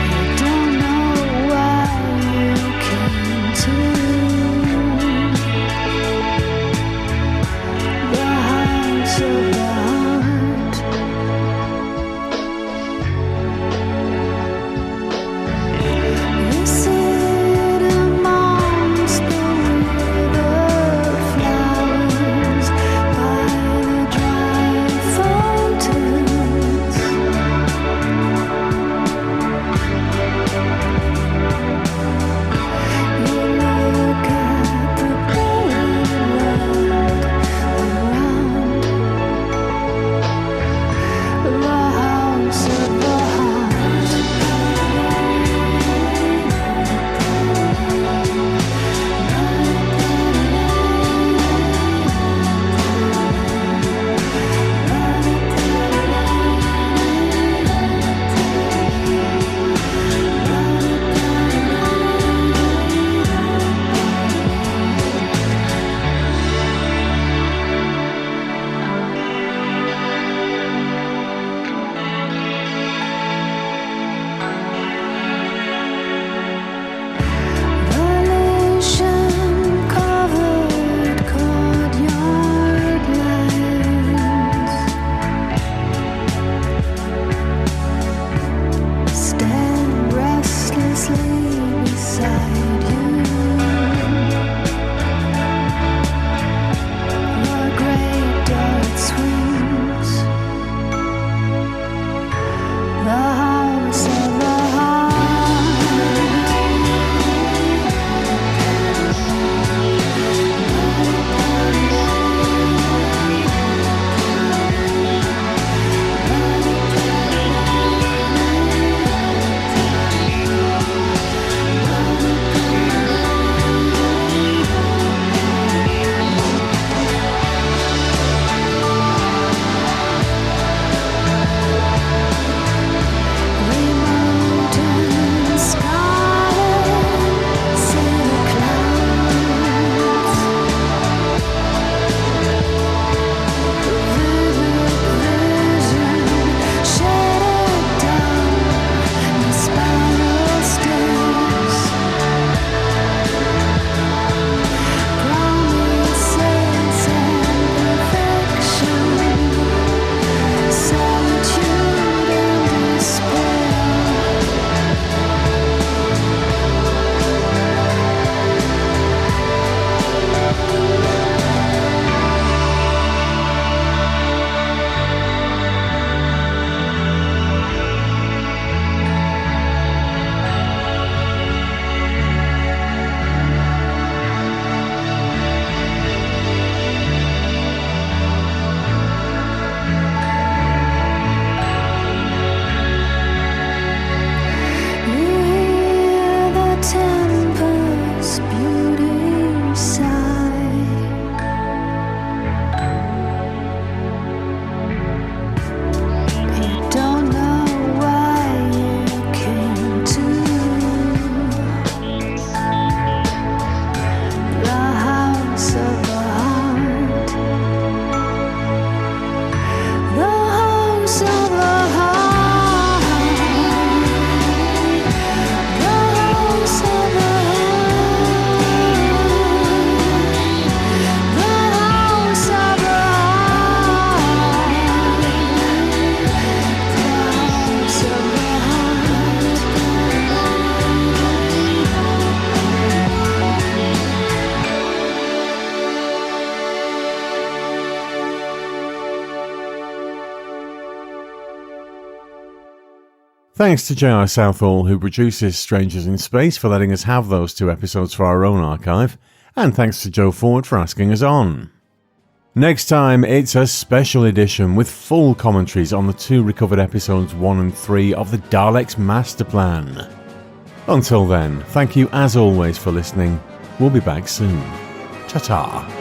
You don't know why you came to. Thanks to J.R. Southall, who produces Strangers in Space, for letting us have those 2 episodes for our own archive, and thanks to Joe Ford for asking us on. Next time, it's a special edition with full commentaries on the 2 recovered episodes 1 and 3 of the Daleks Master Plan. Until then, thank you as always for listening. We'll be back soon. Ta-ta.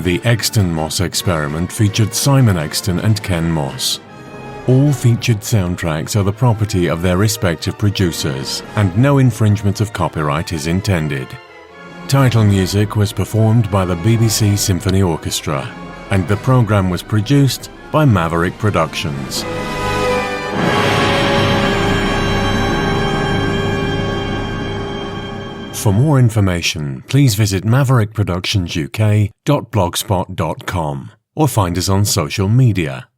The Exton Moss Experiment featured Simon Exton and Ken Moss. All featured soundtracks are the property of their respective producers, and no infringement of copyright is intended. Title music was performed by the BBC Symphony Orchestra, and the programme was produced by Maverick Productions. For more information, please visit maverickproductionsuk.blogspot.com or find us on social media.